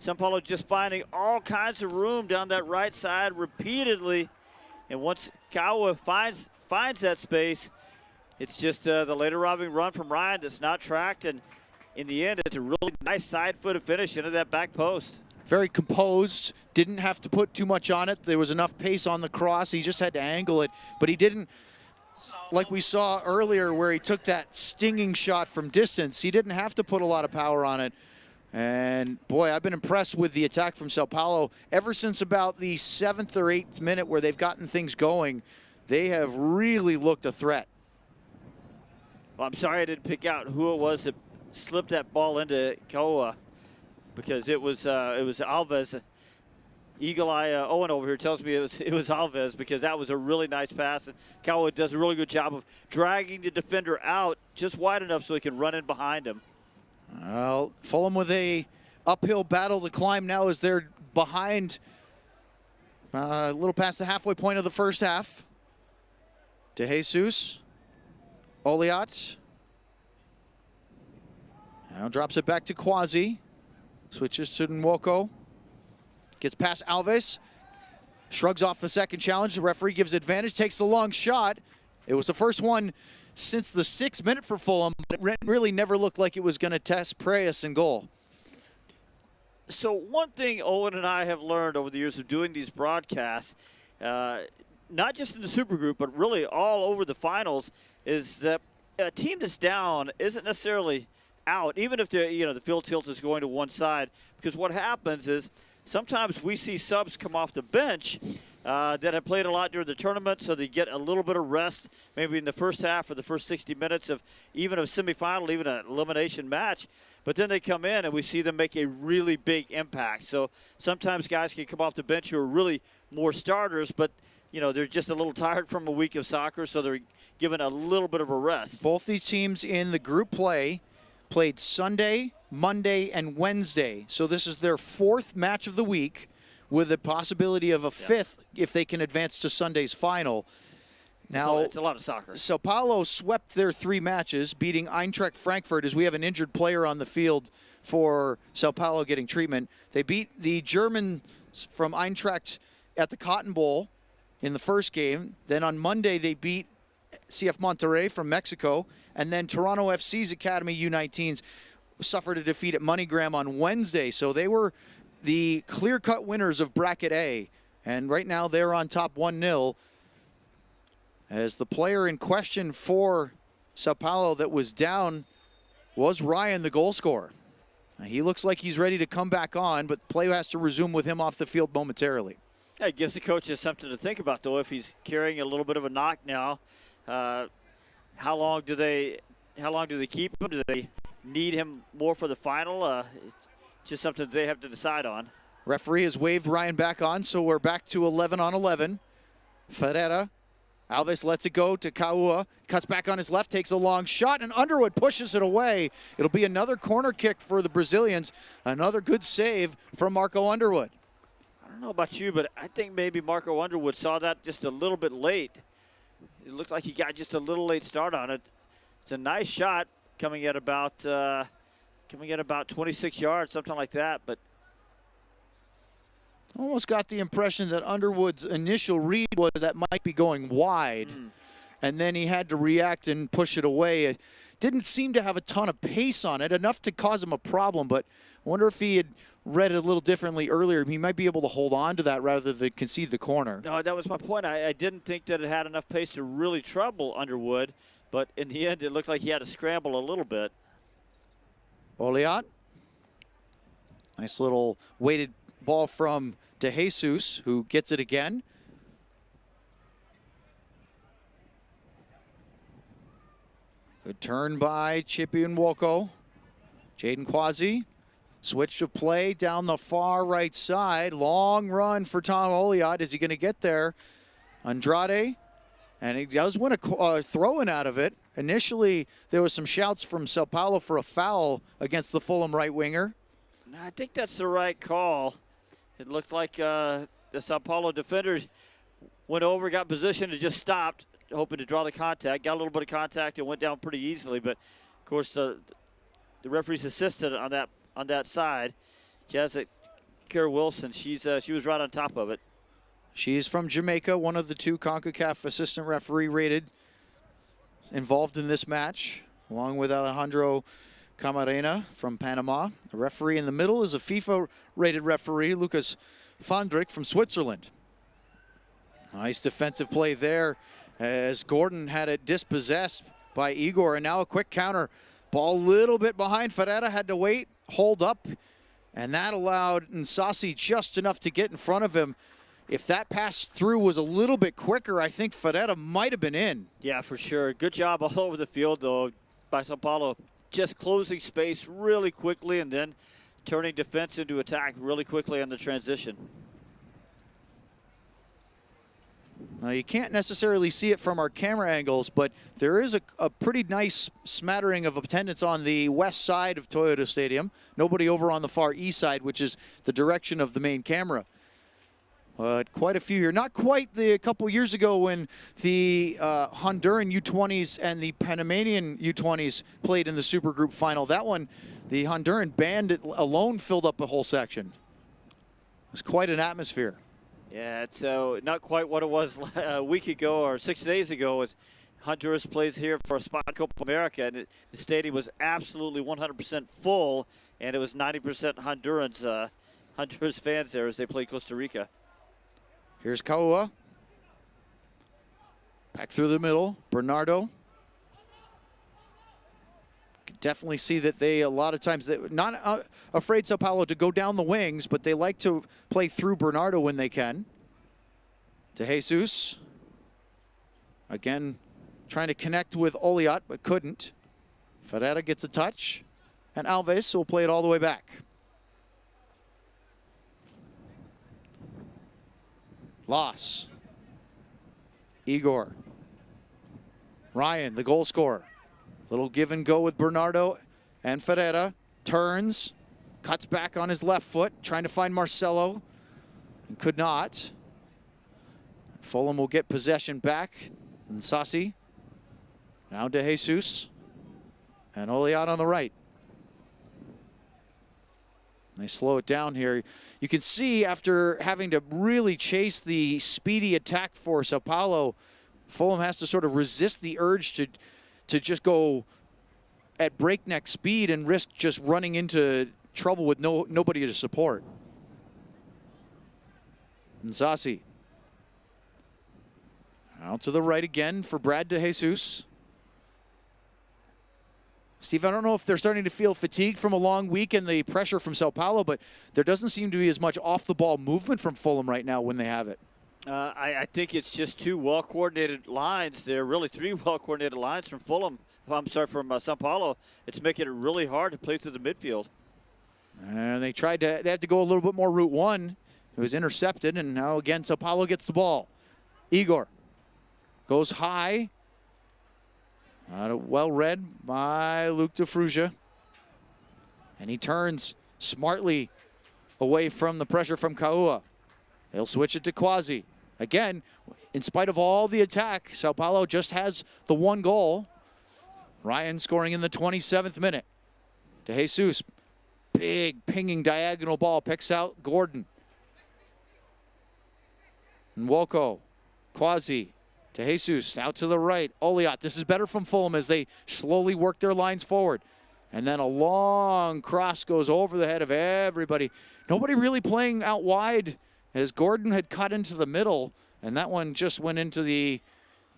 Sao Paulo just finding all kinds of room down that right side repeatedly. And once Kaua finds that space, it's just the later robbing run from Ryan that's not tracked. And in the end, it's a really nice side-footed finish into that back post. Very composed, didn't have to put too much on it. There was enough pace on the cross. He just had to angle it. But he didn't, like we saw earlier where he took that stinging shot from distance, he didn't have to put a lot of power on it. And, boy, I've been impressed with the attack from Sao Paulo. Ever since about the 7th or 8th minute where they've gotten things going, they have really looked a threat. Well, I'm sorry I didn't pick out who it was that slipped that ball into Kaua, because it was Alves. Eagle Eye Owen over here tells me it was Alves, because that was a really nice pass. And Kaua does a really good job of dragging the defender out just wide enough so he can run in behind him. Well, Fulham with a uphill battle to climb now as they're behind a little past the halfway point of the first half. De Jesus. Oliot. Now drops it back to Quasi. Switches to Nwoko. Gets past Alves. Shrugs off the second challenge. The referee gives advantage. Takes the long shot. It was the first one since the 6th minute for Fulham, but it really never looked like it was going to test Preyas in goal. So one thing Owen and I have learned over the years of doing these broadcasts, not just in the Super Group, but really all over the finals, is that a team that's down isn't necessarily out, even if the field tilt is going to one side, because what happens is sometimes we see subs come off the bench that have played a lot during the tournament, so they get a little bit of rest, maybe in the first half or the first 60 minutes of even a semifinal, even an elimination match. But then they come in and we see them make a really big impact. So sometimes guys can come off the bench who are really more starters, but they're just a little tired from a week of soccer, so they're given a little bit of a rest. Both these teams in the group play played Sunday, Monday, and Wednesday. So this is their 4th match of the week, with the possibility of a 5th if they can advance to Sunday's final. Now, it's a lot of soccer. Sao Paulo swept their 3 matches, beating Eintracht Frankfurt, as we have an injured player on the field for Sao Paulo getting treatment. They beat the Germans from Eintracht at the Cotton Bowl in the first game. Then on Monday, they beat CF Monterrey from Mexico. And then Toronto FC's Academy U19s suffered a defeat at MoneyGram on Wednesday. So they were the clear-cut winners of Bracket A. And right now they're on top 1-0. As the player in question for Sao Paulo that was down was Ryan, the goal scorer. He looks like he's ready to come back on, but play has to resume with him off the field momentarily. Yeah, it gives the coaches something to think about, though, if he's carrying a little bit of a knock now. How long do they keep him? Do they need him more for the final? It's just something they have to decide on. Referee has waved Ryan back on, so we're back to 11 on 11. Ferreira, Alves lets it go to Kaua, cuts back on his left, takes a long shot, and Underwood pushes it away. It'll be another corner kick for the Brazilians. Another good save from Marco Underwood. I don't know about you, but I think maybe Marco Underwood saw that just a little bit late. It looked like he got just a little late start on it. It's a nice shot coming at about 26 yards, something like that. But almost got the impression that Underwood's initial read was that might be going wide, and then he had to react and push it away. It didn't seem to have a ton of pace on it, enough to cause him a problem, but I wonder if he had read it a little differently earlier. He might be able to hold on to that rather than concede the corner. No, that was my point. I didn't think that it had enough pace to really trouble Underwood, but in the end, it looked like he had to scramble a little bit. Oliat. Nice little weighted ball from De Jesus, who gets it again. Good turn by Chippy and Nwoko. Jaden Quasi. Switch of play down the far right side. Long run for Tom Oliat. Is he going to get there? Andrade. And he does win a throw-in out of it. Initially, there was some shouts from Sao Paulo for a foul against the Fulham right winger. I think that's the right call. It looked like the Sao Paulo defenders went over, got positioned, and just stopped, hoping to draw the contact. Got a little bit of contact and went down pretty easily. But, of course, the referee's assistant on that side, Jessica Kerr Wilson, she was right on top of it. She's from Jamaica, one of the 2 CONCACAF assistant referee rated involved in this match, along with Alejandro Camarena from Panama. The referee in the middle is a FIFA-rated referee, Lucas Fondrick from Switzerland. Nice defensive play there as Gordon had it dispossessed by Igor, and now a quick counter. Ball a little bit behind. Ferreira had to wait, hold up, and that allowed Nsasi just enough to get in front of him. If that pass through was a little bit quicker, I think Ferreira might have been in. Yeah, for sure. Good job all over the field, though, by Sao Paulo. Just closing space really quickly and then turning defense into attack really quickly on the transition. Now, you can't necessarily see it from our camera angles, but there is a pretty nice smattering of attendance on the west side of Toyota Stadium. Nobody over on the far east side, which is the direction of the main camera. Quite a few here. Not quite a couple years ago when the Honduran U20s and the Panamanian U20s played in the Supergroup final. That one, the Honduran band alone filled up a whole section. It was quite an atmosphere. Yeah, it's not quite what it was a week ago or 6 days ago. Honduras plays here for a spot in Copa America, and the stadium was absolutely 100% full, and it was 90% Honduras fans there as they played Costa Rica. Here's Kaua. Back through the middle, Bernardo. Can definitely see that they, a lot of times, they're not afraid Sao Paulo to go down the wings, but they like to play through Bernardo when they can. To Jesus. Again, trying to connect with Oliat, but couldn't. Ferreira gets a touch, and Alves will play it all the way back. Loss. Igor. Ryan, the goal scorer. Little give and go with Bernardo and Ferreira. Turns, cuts back on his left foot, trying to find Marcelo, and could not. Fulham will get possession back. And Sassi. Now De Jesus. And Oliat on the right. They slow it down here. You can see after having to really chase the speedy attack for Sao Paulo, Fulham has to sort of resist the urge to just go at breakneck speed and risk just running into trouble with nobody to support. And Sassi. Out to the right again for Brad De Jesus. Steve, I don't know if they're starting to feel fatigued from a long week and the pressure from Sao Paulo, but there doesn't seem to be as much off-the-ball movement from Fulham right now when they have it. I think it's just two well-coordinated lines. There are really three well-coordinated lines from Fulham. I'm sorry, from Sao Paulo. It's making it really hard to play through the midfield. And they had to go a little bit more route one. It was intercepted, and now again Sao Paulo gets the ball. Igor goes high. Well read by Luke de Frugia. And he turns smartly away from the pressure from Kaua. They'll switch it to Quasi. Again, in spite of all the attack, Sao Paulo just has the one goal. Ryan scoring in the 27th minute. De Jesus, big pinging diagonal ball, picks out Gordon. And Nwoko, Quasi, to Jesus, out to the right. Oliat, this is better from Fulham as they slowly work their lines forward. And then a long cross goes over the head of everybody. Nobody really playing out wide as Gordon had cut into the middle, and that one just went into the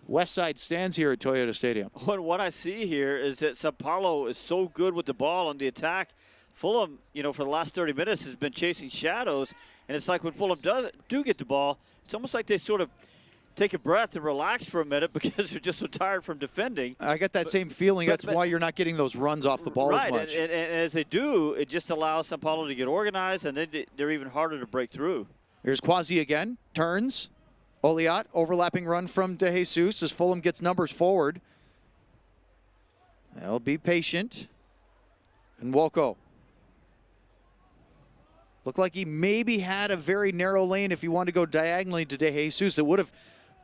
west side stands here at Toyota Stadium. What I see here is that Sao Paulo is so good with the ball on the attack. Fulham, for the last 30 minutes has been chasing shadows, and it's like when Fulham do get the ball, it's almost like they sort of take a breath and relax for a minute because they're just so tired from defending. I get that same feeling. That's why you're not getting those runs off the ball as much. And as they do, it just allows Sao Paulo to get organized, and then they're even harder to break through. Here's Quasi again, turns. Oliat, overlapping run from De Jesus as Fulham gets numbers forward. They'll be patient. And Nwoko. Looked like he maybe had a very narrow lane if he wanted to go diagonally to De Jesus. It would have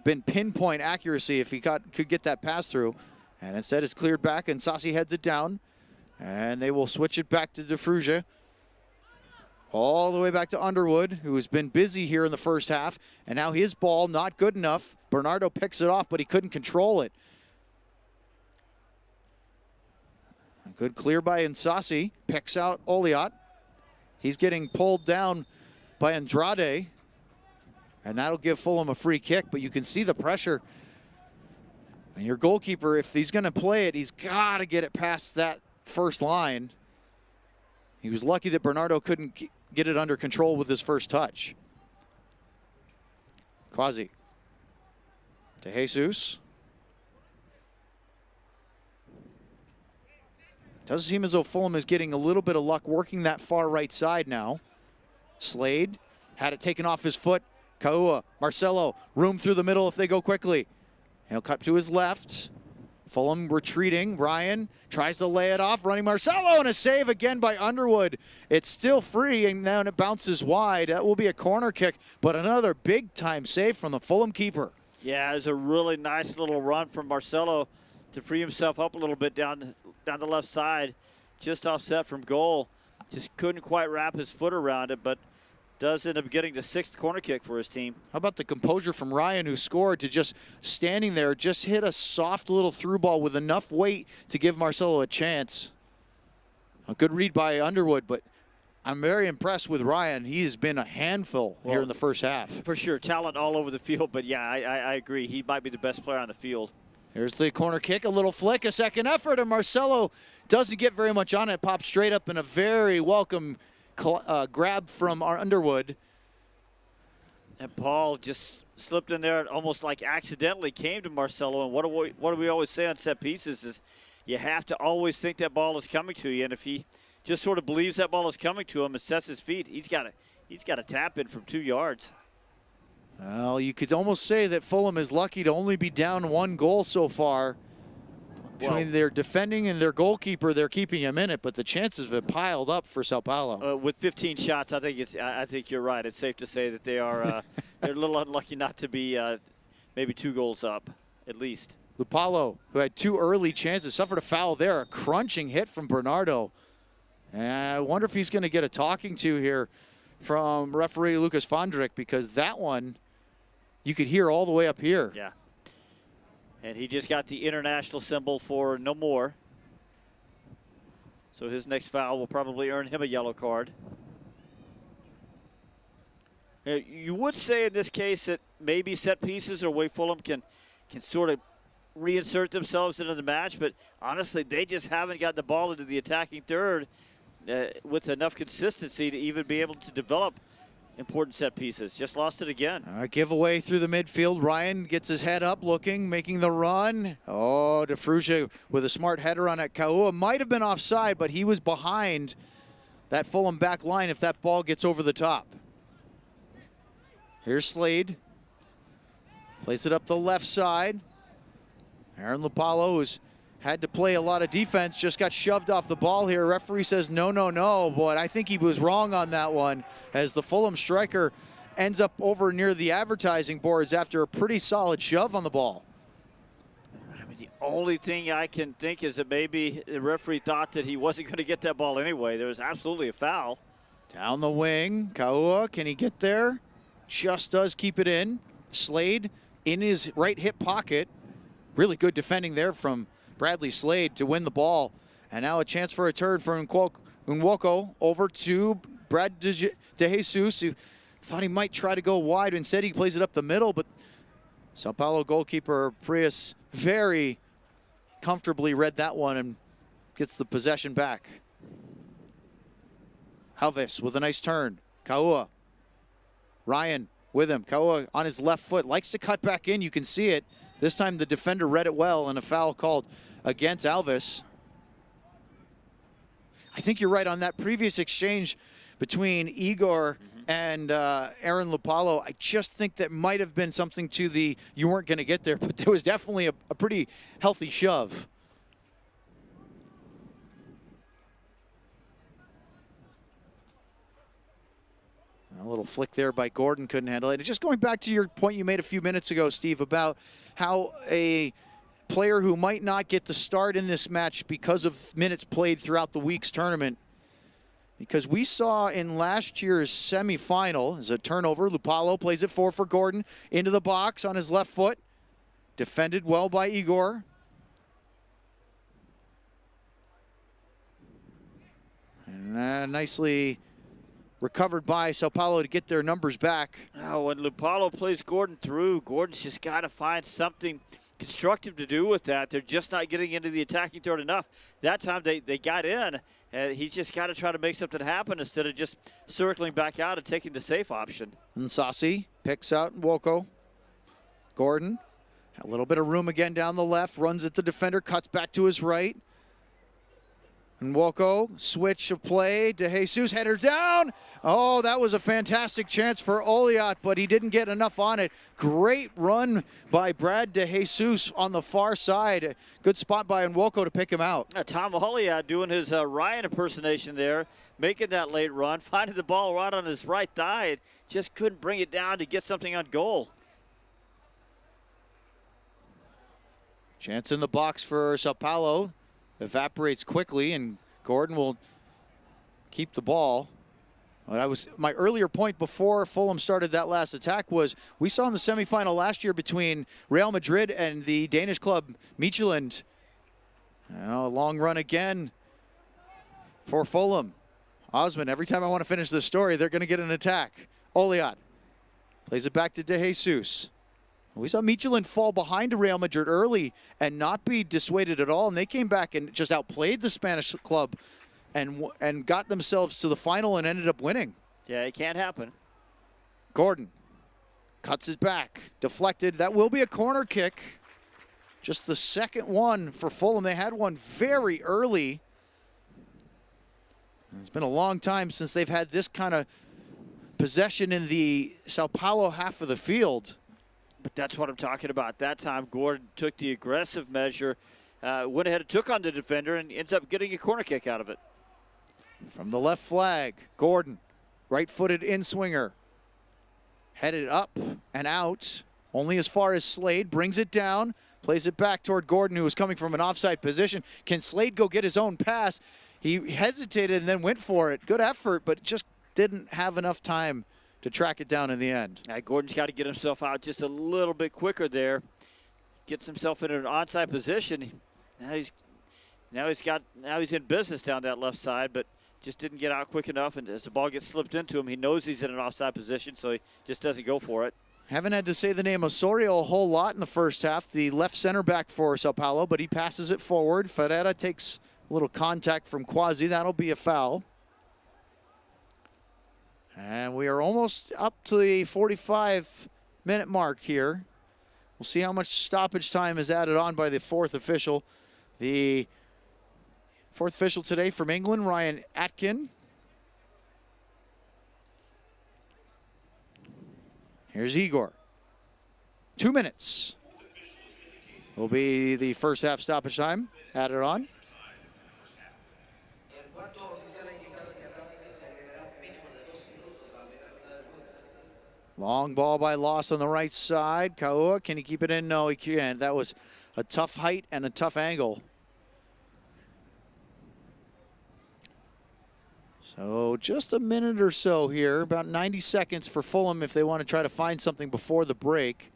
been pinpoint accuracy if he could get that pass through. And instead it's cleared back and Sassi heads it down. And they will switch it back to De Frugia. All the way back to Underwood, who has been busy here in the first half. And now his ball not good enough. Bernardo picks it off, but he couldn't control it. A good clear by Insassi. Picks out Oliat. He's getting pulled down by Andrade. And that'll give Fulham a free kick, but you can see the pressure. And your goalkeeper, if he's going to play it, he's got to get it past that first line. He was lucky that Bernardo couldn't get it under control with his first touch. Quasi. To Jesus. Does seem as though Fulham is getting a little bit of luck working that far right side now. Slade had it taken off his foot. Kaua, Marcelo, room through the middle if they go quickly. He'll cut to his left. Fulham retreating. Ryan tries to lay it off. Running Marcelo, and a save again by Underwood. It's still free, and then it bounces wide. That will be a corner kick, but another big-time save from the Fulham keeper. Yeah, it was a really nice little run from Marcelo to free himself up a little bit down the left side, just offset from goal. Just couldn't quite wrap his foot around it, but does end up getting the 6th corner kick for his team. How about the composure from Ryan, who scored, to just standing there, just hit a soft little through ball with enough weight to give Marcelo a chance. A good read by Underwood, but I'm very impressed with Ryan. He has been a handful here in the first half. For sure, talent all over the field, but yeah, I agree. He might be the best player on the field. Here's the corner kick, a little flick, a second effort, and Marcelo doesn't get very much on it. Pops straight up in a very welcome grab from our Underwood. And Paul just slipped in there and almost like accidentally came to Marcelo. And what do we always say on set pieces is you have to always think that ball is coming to you. And if he just sort of believes that ball is coming to him and sets his feet, he's got to tap in from 2 yards. Well, you could almost say that Fulham is lucky to only be down 1 goal so far. Between their defending and their goalkeeper, they're keeping him in it, but the chances have piled up for Sao Paulo. With 15 shots, I think you're right. It's safe to say that they are they're a little unlucky not to be maybe 2 goals up, at least. Paulo, who had 2 early chances, suffered a foul there. A crunching hit from Bernardo. And I wonder if he's going to get a talking to here from referee Lucas Fondrick, because that one you could hear all the way up here. Yeah. And he just got the international symbol for no more. So his next foul will probably earn him a yellow card. You would say in this case that maybe set pieces are a way Fulham can sort of reinsert themselves into the match, but honestly, they just haven't got the ball into the attacking third with enough consistency to even be able to develop important set pieces. Just lost it again. Giveaway through the midfield. Ryan gets his head up looking, making the run. Oh, De Frugia with a smart header on it. Kaua might have been offside, but he was behind that Fulham back line if that ball gets over the top. Here's Slade. Plays it up the left side. Aaron Lupalo, who's had to play a lot of defense, just got shoved off the ball here. Referee says no, no, no, but I think he was wrong on that one, as the Fulham striker ends up over near the advertising boards after a pretty solid shove on the ball. I mean, the only thing I can think is that maybe the referee thought that he wasn't going to get that ball anyway. There was absolutely a foul. Down the wing, Kaua, can he get there? Just does keep it in. Slade in his right hip pocket. Really good defending there from Bradley Slade to win the ball. And now a chance for a turn from Nwoko over to Brad De Jesus, who thought he might try to go wide. Instead, he plays it up the middle, but Sao Paulo goalkeeper Prius very comfortably read that one and gets the possession back. Alves with a nice turn. Kaua. Ryan with him. Kaua on his left foot. Likes to cut back in. You can see it. This time the defender read it well, and a foul called against Alves. I think you're right on that previous exchange between Igor and Aaron Lupalo. I just think that might have been something to the you weren't going to get there, but there was definitely a pretty healthy shove. A little flick there by Gordon, couldn't handle it. And just going back to your point you made a few minutes ago, Steve, about how a player who might not get the start in this match because of minutes played throughout the week's tournament. Because we saw in last year's semifinal, as a turnover, Lupalo plays it forward for Gordon, into the box on his left foot. Defended well by Igor. And nicely recovered by Sao Paulo to get their numbers back. Oh, when Lupalo plays Gordon through, Gordon's just got to find something constructive to do with that. They're just not getting into the attacking third enough. That time they got in, and he's just got to try to make something happen instead of just circling back out and taking the safe option. And Sassi picks out Nwoko. Gordon, a little bit of room again down the left, runs at the defender, cuts back to his right. Nwoko, switch of play, De Jesus, header down. Oh, that was a fantastic chance for Oliot, but he didn't get enough on it. Great run by Brad De Jesus on the far side. Good spot by Nwoko to pick him out. Tom Oliot doing his Ryan impersonation there, making that late run, finding the ball right on his right thigh. Just couldn't bring it down to get something on goal. Chance in the box for Sao Paulo. Evaporates quickly, and Gordon will keep the ball. My earlier point before Fulham started that last attack was we saw in the semifinal last year between Real Madrid and the Danish club Midtjylland. A long run again for Fulham. Osman, every time I want to finish this story, they're going to get an attack. Oliat plays it back to De Jesus. We saw Midtjylland fall behind to Real Madrid early and not be dissuaded at all, and they came back and just outplayed the Spanish club and got themselves to the final and ended up winning. Yeah, it can't happen. Gordon cuts it back, deflected. That will be a corner kick. Just the second one for Fulham. They had one very early. It's been a long time since they've had this kind of possession in the Sao Paulo half of the field. But that's what I'm talking about. That time, Gordon took the aggressive measure, went ahead and took on the defender, and ends up getting a corner kick out of it. From the left flag, Gordon, right-footed in-swinger. Headed up and out, only as far as Slade, brings it down, plays it back toward Gordon, who was coming from an offside position. Can Slade go get his own pass? He hesitated and then went for it. Good effort, but just didn't have enough time to track it down in the end. Gordon's got to get himself out just a little bit quicker there. Gets himself in an onside position. Now he's in business down that left side, but just didn't get out quick enough. And as the ball gets slipped into him, he knows he's in an offside position, so he just doesn't go for it. Haven't had to say the name Osorio a whole lot in the first half, the left center back for Sao Paulo, but he passes it forward. Ferreira takes a little contact from Quasi. That'll be a foul. And we are almost up to the 45-minute mark here. We'll see how much stoppage time is added on by the fourth official. The fourth official today from England, Ryan Atkin. Here's Igor. 2 minutes will be the first half stoppage time added on. Long ball by Loss on the right side. Kaua, can he keep it in? No, he can't. That was a tough height and a tough angle. So just a minute or so here, about 90 seconds for Fulham if they want to try to find something before the break.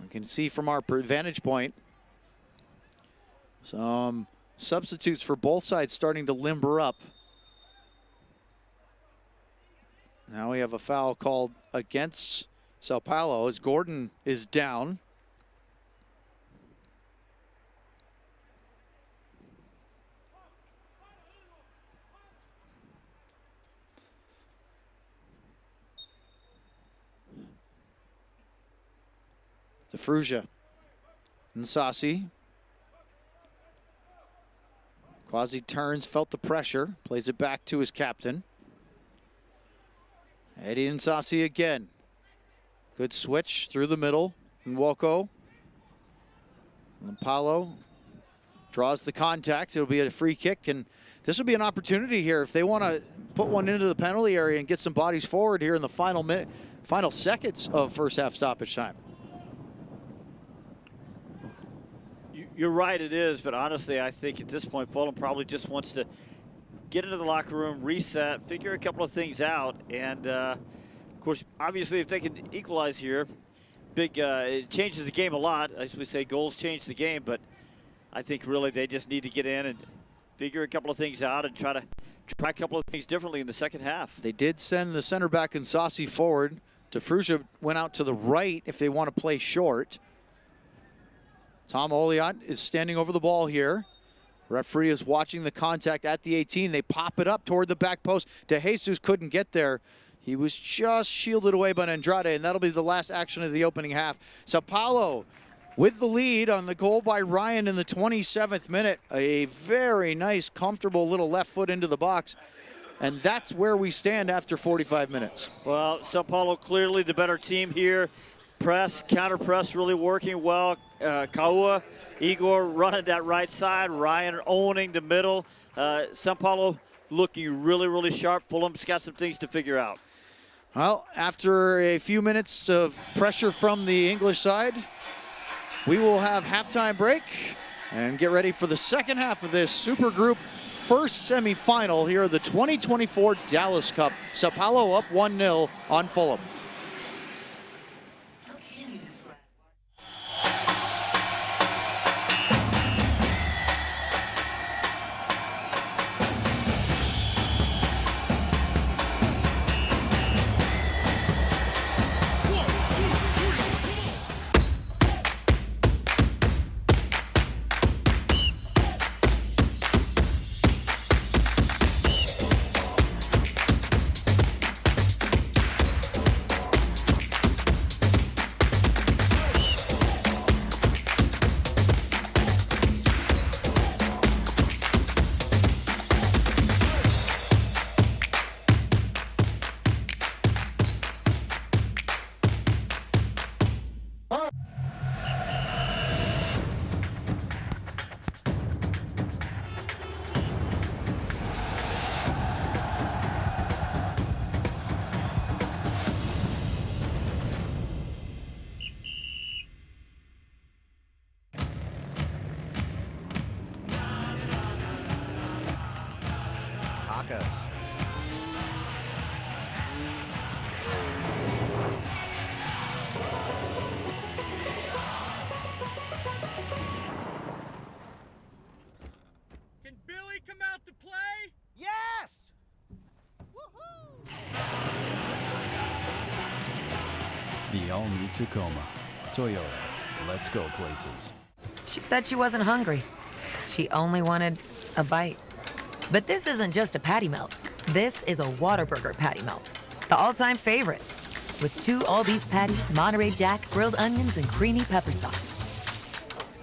We can see from our vantage point some substitutes for both sides starting to limber up. Now we have a foul called against Sao Paulo as Gordon is down. DeFrugia and Sassi. Quasi turns, felt the pressure, plays it back to his captain. Eddie and Sassi again. Good switch through the middle. Nwoko. And Paulo draws the contact. It'll be a free kick, and this will be an opportunity here if they want to put one into the penalty area and get some bodies forward here in the final seconds of first half stoppage time. You're right, it is, but honestly, I think at this point, Fulham probably just wants to get into the locker room, reset, figure a couple of things out, and of course, obviously, if they can equalize here, it changes the game a lot. As we say, goals change the game, but I think really they just need to get in and figure a couple of things out and try a couple of things differently in the second half. They did send the center back and Sassi forward. DeFrugia went out to the right if they want to play short. Tom Oliat is standing over the ball here. Referee is watching the contact at the 18. They pop it up toward the back post. De Jesus couldn't get there. He was just shielded away by Andrade, and that'll be the last action of the opening half. Sao Paulo with the lead on the goal by Ryan in the 27th minute. A very nice, comfortable little left foot into the box. And that's where we stand after 45 minutes. Well, Sao Paulo clearly the better team here. Press, counter press really working well. Kaua, Igor running that right side. Ryan owning the middle. Sao Paulo looking really, really sharp. Fulham's got some things to figure out. Well, after a few minutes of pressure from the English side, we will have halftime break. And get ready for the second half of this Supergroup first semifinal here of the 2024 Dallas Cup. Sao Paulo up 1-0 on Fulham. Can Billy come out to play? Yes! Woohoo! The all-new Tacoma. Toyota. Let's go places. She said she wasn't hungry. She only wanted a bite. But this isn't just a patty melt. This is a Whataburger patty melt. The all-time favorite. With 2 all-beef patties, Monterey Jack, grilled onions, and creamy pepper sauce.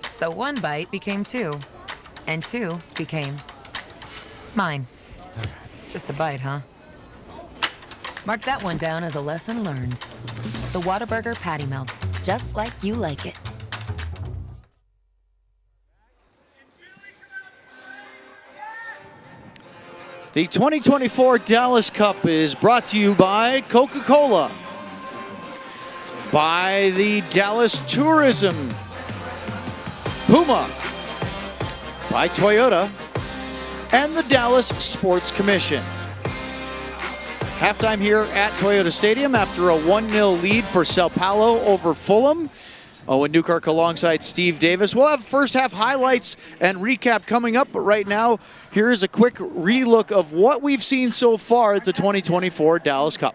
So 1 bite became 2. And 2 became mine. Just a bite, huh? Mark that one down as a lesson learned. The Whataburger patty melt. Just like you like it. The 2024 Dallas Cup is brought to you by Coca-Cola, by the Dallas Tourism, Puma, by Toyota, and the Dallas Sports Commission. Halftime here at Toyota Stadium after a 1-0 lead for Sao Paulo over Fulham. Owen Newkirk alongside Steve Davis. We'll have first half highlights and recap coming up, but right now, here's a quick relook of what we've seen so far at the 2024 Dallas Cup.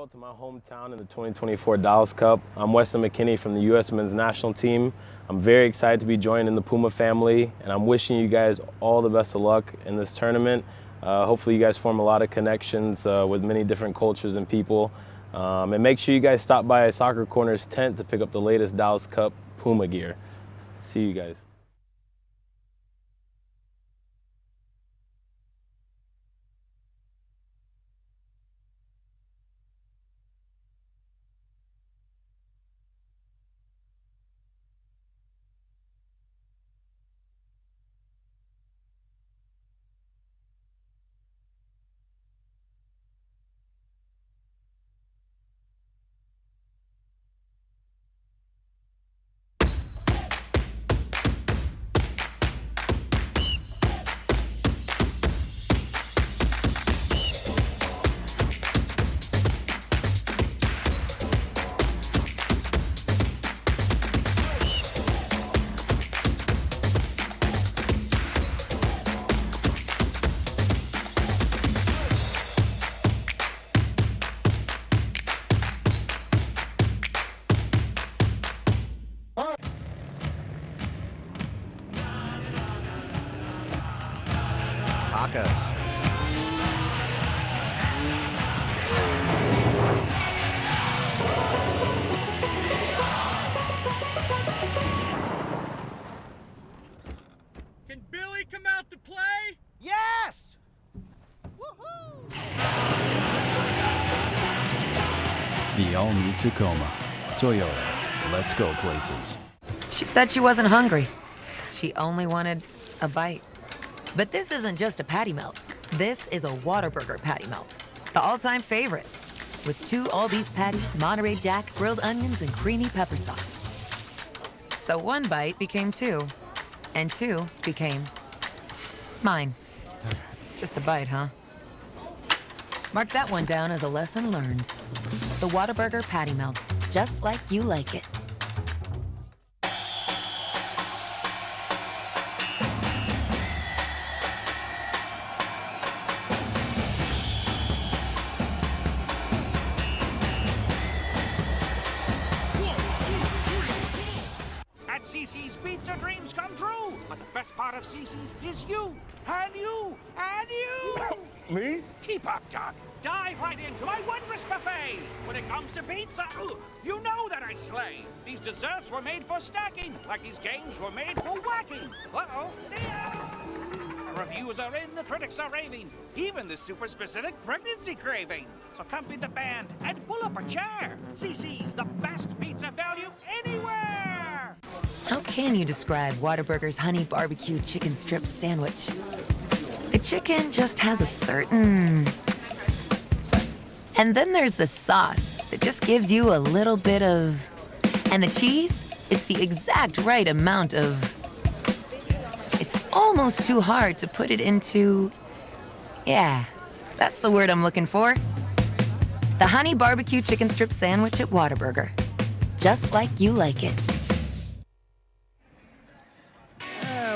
farewell to my hometown in the 2024 Dallas Cup. I'm Weston McKinney from the U.S. Men's National Team. I'm very excited to be joining the Puma family, and I'm wishing you guys all the best of luck in this tournament. Hopefully you guys form a lot of connections with many different cultures and people. And make sure you guys stop by Soccer Corner's tent to pick up the latest Dallas Cup Puma gear. See you guys. Tacos. Can Billy come out to play? Yes! Woohoo! The all-new Tacoma. Toyota. Let's go places. She said she wasn't hungry. She only wanted a bite. But this isn't just a patty melt. This is a Whataburger patty melt. The all-time favorite. With 2 all-beef patties, Monterey Jack, grilled onions, and creamy pepper sauce. So 1 bite became 2. And 2 became mine. Just a bite, huh? Mark that one down as a lesson learned. The Whataburger patty melt. Just like you like it. At CC's Pizza, dreams come true. But the best part of CC's is you. And you. And you. Me? Keep up, Doc. Dive right into my wondrous buffet. When it comes to pizza, you know that I slay. These desserts were made for stacking, like these games were made for whacking. Uh-oh, see ya! The reviews are in, the critics are raving, even the super specific pregnancy craving. So come feed the band and pull up a chair. CC's the best pizza value anywhere. How can you describe Whataburger's honey barbecue chicken strip sandwich? The chicken just has a certain... And then there's the sauce that just gives you a little bit of... And the cheese, it's the exact right amount of... It's almost too hard to put it into... Yeah, that's the word I'm looking for. The honey barbecue chicken strip sandwich at Whataburger. Just like you like it.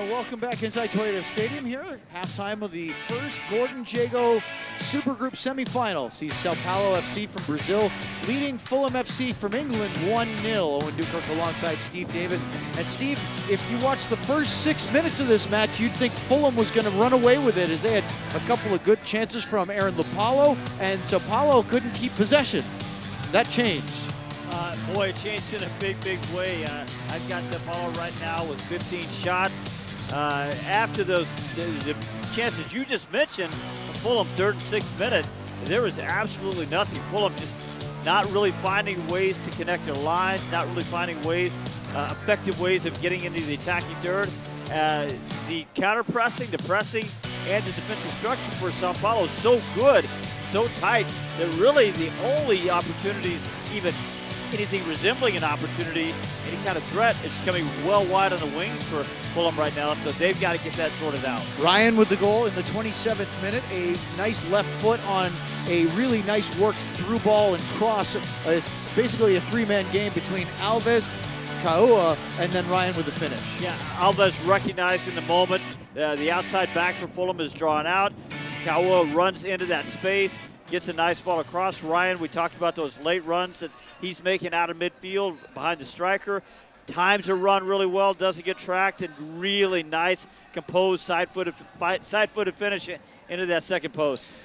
Welcome back inside Toyota Stadium here. Halftime of the first Gordon Jago Supergroup semifinal. See Sao Paulo FC from Brazil leading Fulham FC from England 1-0. Owen Dukirk alongside Steve Davis. And Steve, if you watch the first 6 minutes of this match, you'd think Fulham was going to run away with it as they had a couple of good chances from Aaron Paulo, and Sao Paulo couldn't keep possession. That changed. Boy, it changed in a big, big way. I've got Sao Paulo right now with 15 shots. After the chances you just mentioned, Fulham 3rd and 6th minute, there was absolutely nothing. Fulham just not really finding ways to connect their lines, not really finding ways, effective ways of getting into the attacking third. The counter-pressing, the pressing, and the defensive structure for Sao Paulo is so good, so tight, that really the only opportunities, even anything resembling an opportunity, any kind of threat, is coming well wide on the wings for Fulham right now, so they've got to get that sorted out. Ryan with the goal in the 27th minute, a nice left foot on a really nice work through ball and cross, basically a 3-man game between Alves, Kaua, and then Ryan with the finish. Yeah, Alves recognized in the moment, the outside back for Fulham is drawn out. Kaua runs into that space, gets a nice ball across. Ryan, we talked about those late runs that he's making out of midfield behind the striker. Times a run really well, doesn't get tracked, and really nice, composed side-footed finish into that second post.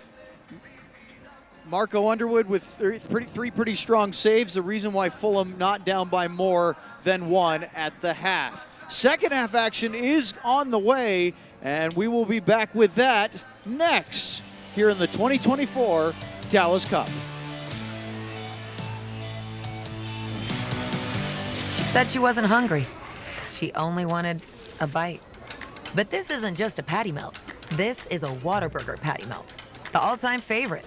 Marco Underwood with three pretty strong saves. The reason why Fulham not down by more than one at the half. Second half action is on the way, and we will be back with that next here in the 2024 Dallas Cup. She said she wasn't hungry. She only wanted a bite. But this isn't just a patty melt. This is a Whataburger patty melt. The all-time favorite.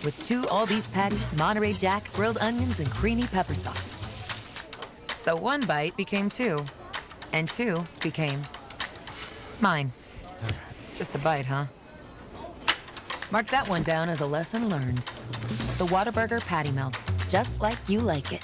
With 2 all-beef patties, Monterey Jack, grilled onions, and creamy pepper sauce. So 1 bite became 2, and 2 became mine. Just a bite, huh? Mark that one down as a lesson learned. The Whataburger patty melt, just like you like it.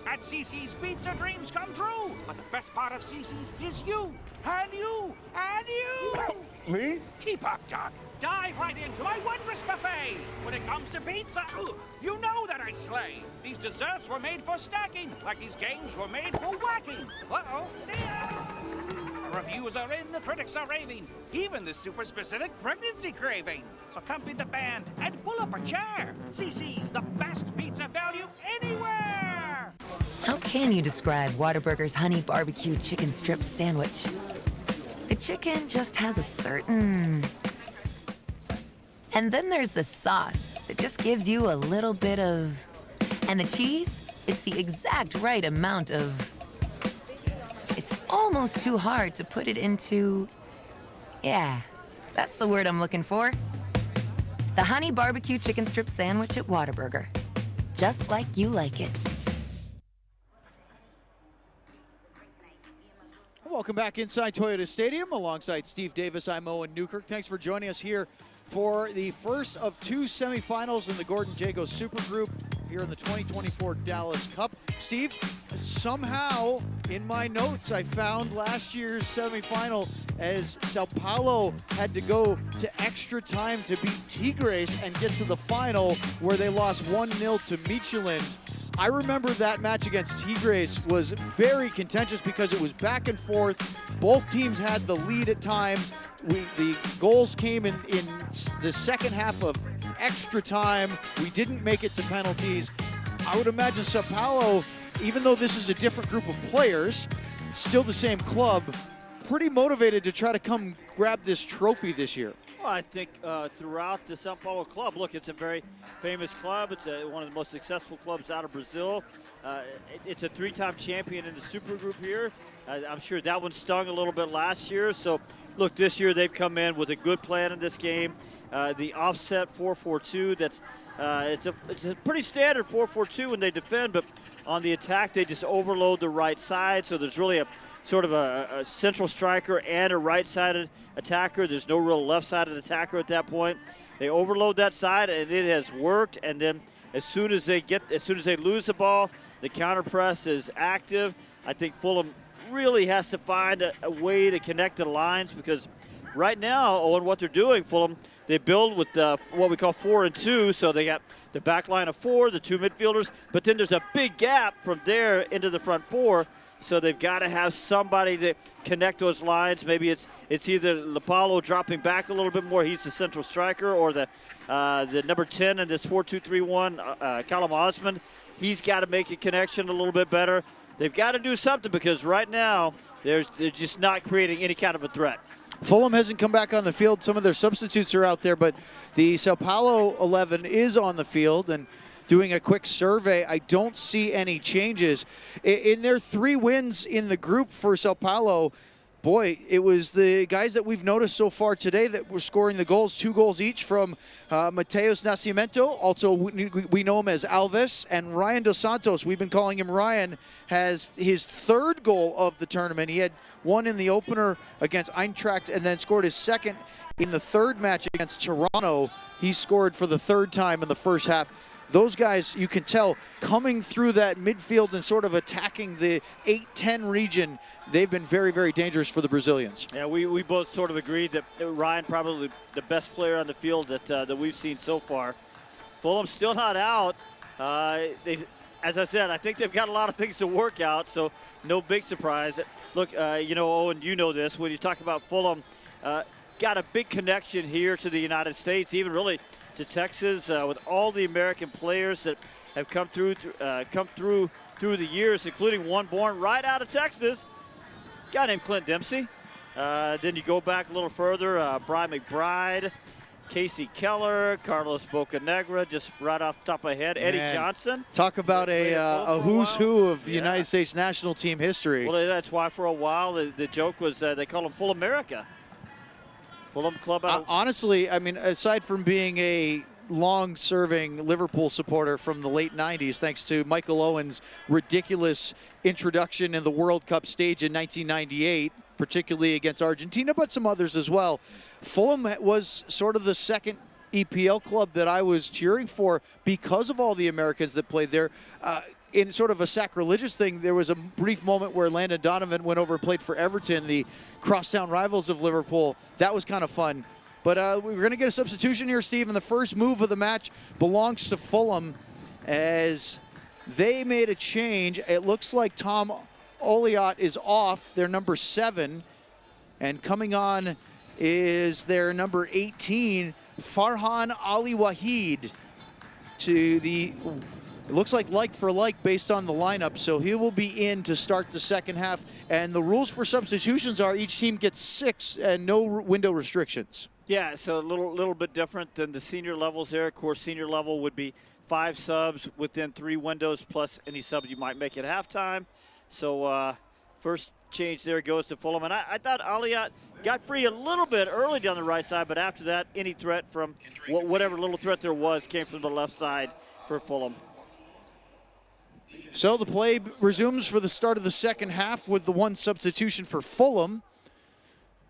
At CC's Pizza, dreams come true. But the best part of CC's is you. And you. And you. Me? Keep up, Doc. Dive right into my wondrous buffet. When it comes to pizza, you know that I slay. These desserts were made for stacking, like these games were made for whacking. Uh-oh, see ya. The reviews are in, the critics are raving. Even the super specific pregnancy craving. So come feed the band and pull up a chair. CC's the best pizza value anywhere. How can you describe Whataburger's honey barbecue chicken strip sandwich? The chicken just has a certain... And then there's the sauce that just gives you a little bit of... And the cheese, it's the exact right amount of... It's almost too hard to put it into... Yeah, that's the word I'm looking for. The honey barbecue chicken strip sandwich at Whataburger. Just like you like it. Welcome back inside Toyota Stadium alongside Steve Davis. I'm Owen Newkirk. Thanks for joining us here for the first of 2 semifinals in the Gordon Jago Super Group here in the 2024 Dallas Cup. Steve, somehow in my notes I found last year's semifinal as Sao Paulo had to go to extra time to beat Tigres and get to the final where they lost 1-0 to Midtjylland. I remember that match against Tigres was very contentious because it was back and forth. Both teams had the lead at times. The goals came in the second half of extra time. We didn't make it to penalties. I would imagine Sao Paulo, even though this is a different group of players, still the same club, pretty motivated to try to come grab this trophy this year. Well, I think throughout the Sao Paulo club, look, it's a very famous club. It's one of the most successful clubs out of Brazil. It's a 3-time champion in the Super Group here. I'm sure that one stung a little bit last year. So, look, this year they've come in with a good plan in this game. The offset 4-4-2, it's a pretty standard 4-4-2 when they defend, but on the attack they just overload the right side. So there's really a sort of a central striker and a right-sided attacker. There's no real left-sided attacker at that point. They overload that side, and it has worked. And then as soon as they lose the ball, the counter press is active. I think Fulham really has to find a way to connect the lines, because right now, Owen, what they're doing, Fulham, they build with what we call 4 and 2. So they got the back line of 4, the 2 midfielders, but then there's a big gap from there into the front 4. So they've got to have somebody to connect those lines. Maybe it's either Paulo dropping back a little bit more. He's the central striker, or the number 10 in this 4-2-3-1, Callum Osmond. He's got to make a connection a little bit better. They've got to do something, because right now they're just not creating any kind of a threat. Fulham hasn't come back on the field. Some of their substitutes are out there, but the Sao Paulo 11 is on the field. And doing a quick survey, I don't see any changes. In their 3 wins in the group for Sao Paulo, boy, it was the guys that we've noticed so far today that were scoring the goals, 2 goals each from Mateus Nascimento. Also, we know him as Alves, and Ryan Dos Santos. We've been calling him Ryan, has his 3rd goal of the tournament. He had one in the opener against Eintracht and then scored his 2nd in the 3rd match against Toronto. He scored for the 3rd time in the first half. Those guys, you can tell, coming through that midfield and sort of attacking the 8-10 region, they've been very, very dangerous for the Brazilians. Yeah, we both sort of agreed that Ryan probably the best player on the field that we've seen so far. Fulham's still not out. As I said, I think they've got a lot of things to work out, so no big surprise. Look, Owen, you know this. When you talk about Fulham, got a big connection here to the United States, even really to Texas, with all the American players that have come through the years, including one born right out of Texas, a guy named Clint Dempsey. Then you go back a little further, Brian McBride, Casey Keller, Carlos Bocanegra, just right off the top of my head, Eddie Johnson. Talk about a who's who of the United States national team history. Well, that's why for a while the joke was they call him Full America. Fulham club out. Honestly, I mean, aside from being a long-serving Liverpool supporter from the late 90s, thanks to Michael Owen's ridiculous introduction in the World Cup stage in 1998, particularly against Argentina, but some others as well, Fulham was sort of the second EPL club that I was cheering for because of all the Americans that played there. In sort of a sacrilegious thing, there was a brief moment where Landon Donovan went over and played for Everton, the crosstown rivals of Liverpool. That was kind of fun. But we're going to get a substitution here, Steve, and the first move of the match belongs to Fulham as they made a change. It looks like Tom Oliot is off, their number 7, and coming on is their number 18, Farhan Ali Wahid, to the... It looks like for like based on the lineup, so he will be in to start the second half. And the rules for substitutions are each team gets 6 and no window restrictions. Yeah, so a little bit different than the senior levels there. Of course, senior level would be 5 subs within 3 windows plus any sub you might make at halftime. So first change there goes to Fulham. And I thought Aliat got free a little bit early down the right side, but after that, any threat from whatever little threat there was came from the left side for Fulham. So the play resumes for the start of the second half with the 1 substitution for Fulham.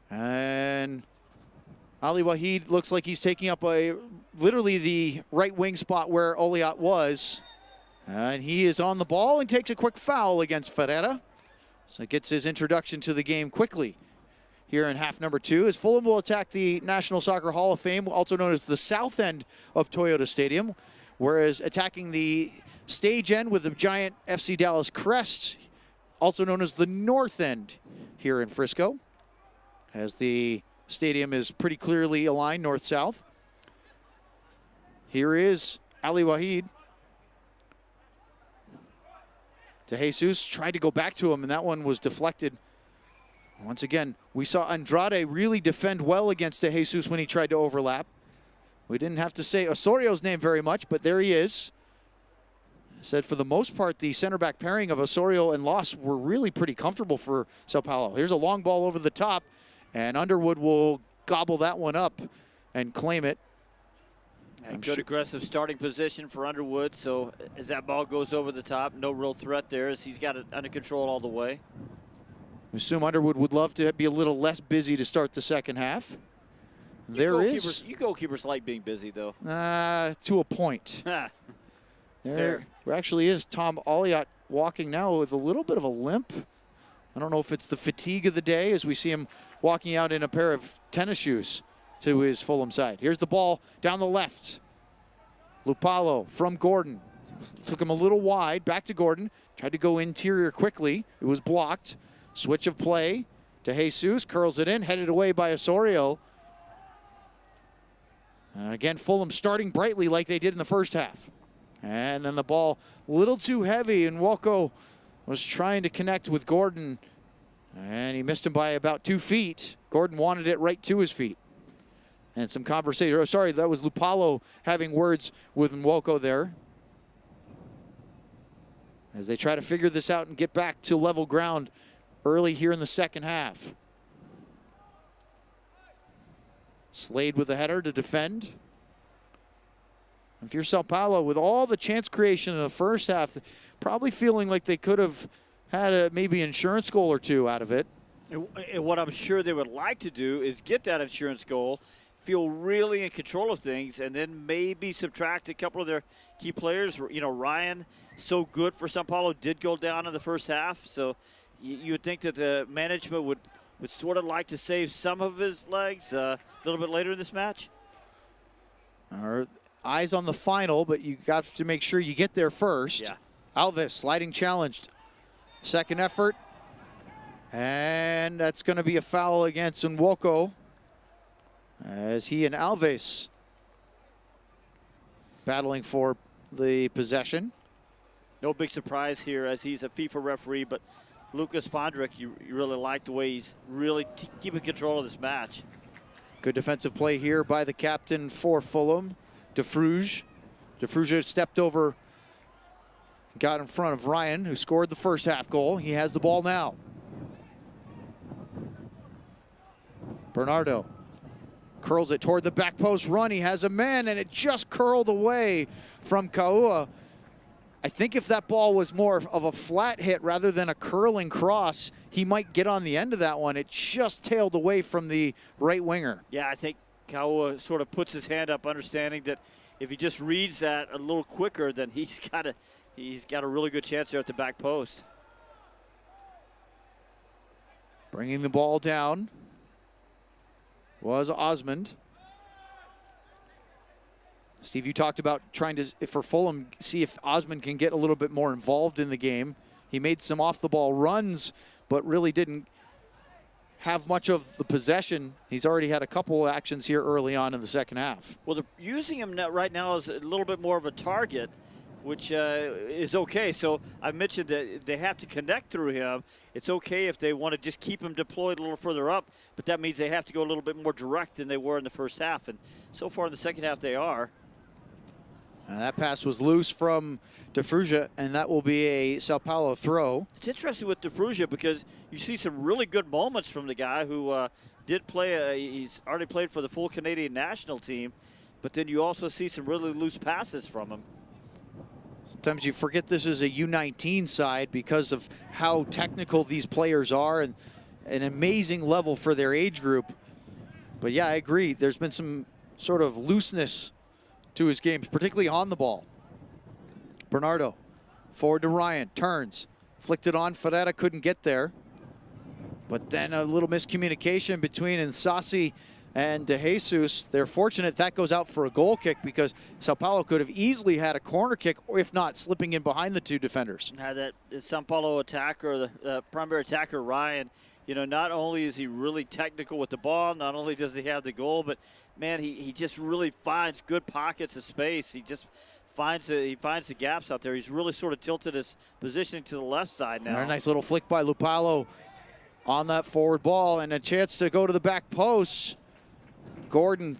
And Ali Wahid looks like he's taking up literally the right wing spot where Oliot was. And he is on the ball and takes a quick foul against Ferreira. So gets his introduction to the game quickly here in half number 2 as Fulham will attack the National Soccer Hall of Fame, also known as the south end of Toyota Stadium, whereas attacking the stage end with the giant FC Dallas crest, also known as the north end here in Frisco, as the stadium is pretty clearly aligned north-south. Here is Ali Wahid. To Jesus, tried to go back to him, and that one was deflected. Once again, we saw Andrade really defend well against De Jesus when he tried to overlap. We didn't have to say Osorio's name very much, but there he is. I said for the most part, the center back pairing of Osorio and Loss were really pretty comfortable for Sao Paulo. Here's a long ball over the top, and Underwood will gobble that one up and claim it. Good aggressive starting position for Underwood, so as that ball goes over the top, no real threat there as he's got it under control all the way. I assume Underwood would love to be a little less busy to start the second half. You goalkeepers like being busy, though. To a point. There actually is Tom Oliot walking now with a little bit of a limp. I don't know if it's the fatigue of the day as we see him walking out in a pair of tennis shoes to his Fulham side. Here's the ball down the left. Lupalo from Gordon. Took him a little wide. Back to Gordon. Tried to go interior quickly. It was blocked. Switch of play to Jesus. Curls it in. Headed away by Osorio. And again, Fulham starting brightly like they did in the first half. And then the ball a little too heavy, and Walco was trying to connect with Gordon, and he missed him by about 2 feet. Gordon wanted it right to his feet. And some conversation. Oh, sorry, that was Lupalo having words with Nwoko there, as they try to figure this out and get back to level ground early here in the second half. Slade with a header to defend. If you're Sao Paulo, with all the chance creation in the first half, probably feeling like they could have had a maybe insurance goal or two out of it. And what I'm sure they would like to do is get that insurance goal, feel really in control of things, and then maybe subtract a couple of their key players. You know, Ryan, so good for Sao Paulo, did go down in the first half. So you would think that the management would sort of like to save some of his legs a little bit later in this match. Our eyes on the final, but you got to make sure you get there first. Yeah. Alves sliding challenged. Second effort. And that's going to be a foul against Nwoko, as he and Alves battling for the possession. No big surprise here, as he's a FIFA referee, but Lucas Fondrick, you really like the way he's really keeping control of this match. Good defensive play here by the captain for Fulham, De Fruge. De Fruge stepped over, got in front of Ryan, who scored the first half goal. He has the ball now. Bernardo curls it toward the back post run. He has a man, and it just curled away from Kaua. I think if that ball was more of a flat hit rather than a curling cross, he might get on the end of that one. It just tailed away from the right winger. Yeah, I think Kaua sort of puts his hand up, understanding that if he just reads that a little quicker, then he's got a really good chance there at the back post. Bringing the ball down was Osmond. Steve, you talked about trying to, for Fulham, see if Osmond can get a little bit more involved in the game. He made some off-the-ball runs, but really didn't have much of the possession. He's already had a couple actions here early on in the second half. Well, they're using him right now as a little bit more of a target, which is okay. So I mentioned that they have to connect through him. It's okay if they want to just keep him deployed a little further up, but that means they have to go a little bit more direct than they were in the first half. And so far in the second half, they are. That pass was loose from De Fruge, and that will be a Sao Paulo throw. It's interesting with De Fruge because you see some really good moments from the guy who did play. He's already played for the full Canadian national team, but then you also see some really loose passes from him. Sometimes you forget this is a U19 side because of how technical these players are and an amazing level for their age group. But yeah, I agree. There's been some sort of looseness to his game, particularly on the ball. Bernardo, forward to Ryan, turns, flicked it on. Ferreira couldn't get there. But then a little miscommunication between Insasi and De Jesus. They're fortunate that goes out for a goal kick because Sao Paulo could have easily had a corner kick, or if not, slipping in behind the two defenders. Now that Sao Paulo attacker, the primary attacker, Ryan, you know, not only is he really technical with the ball, not only does he have the goal, but man, he just really finds good pockets of space. He just finds the gaps out there. He's really sort of tilted his positioning to the left side now. A nice little flick by Lupalo on that forward ball, and a chance to go to the back post. Gordon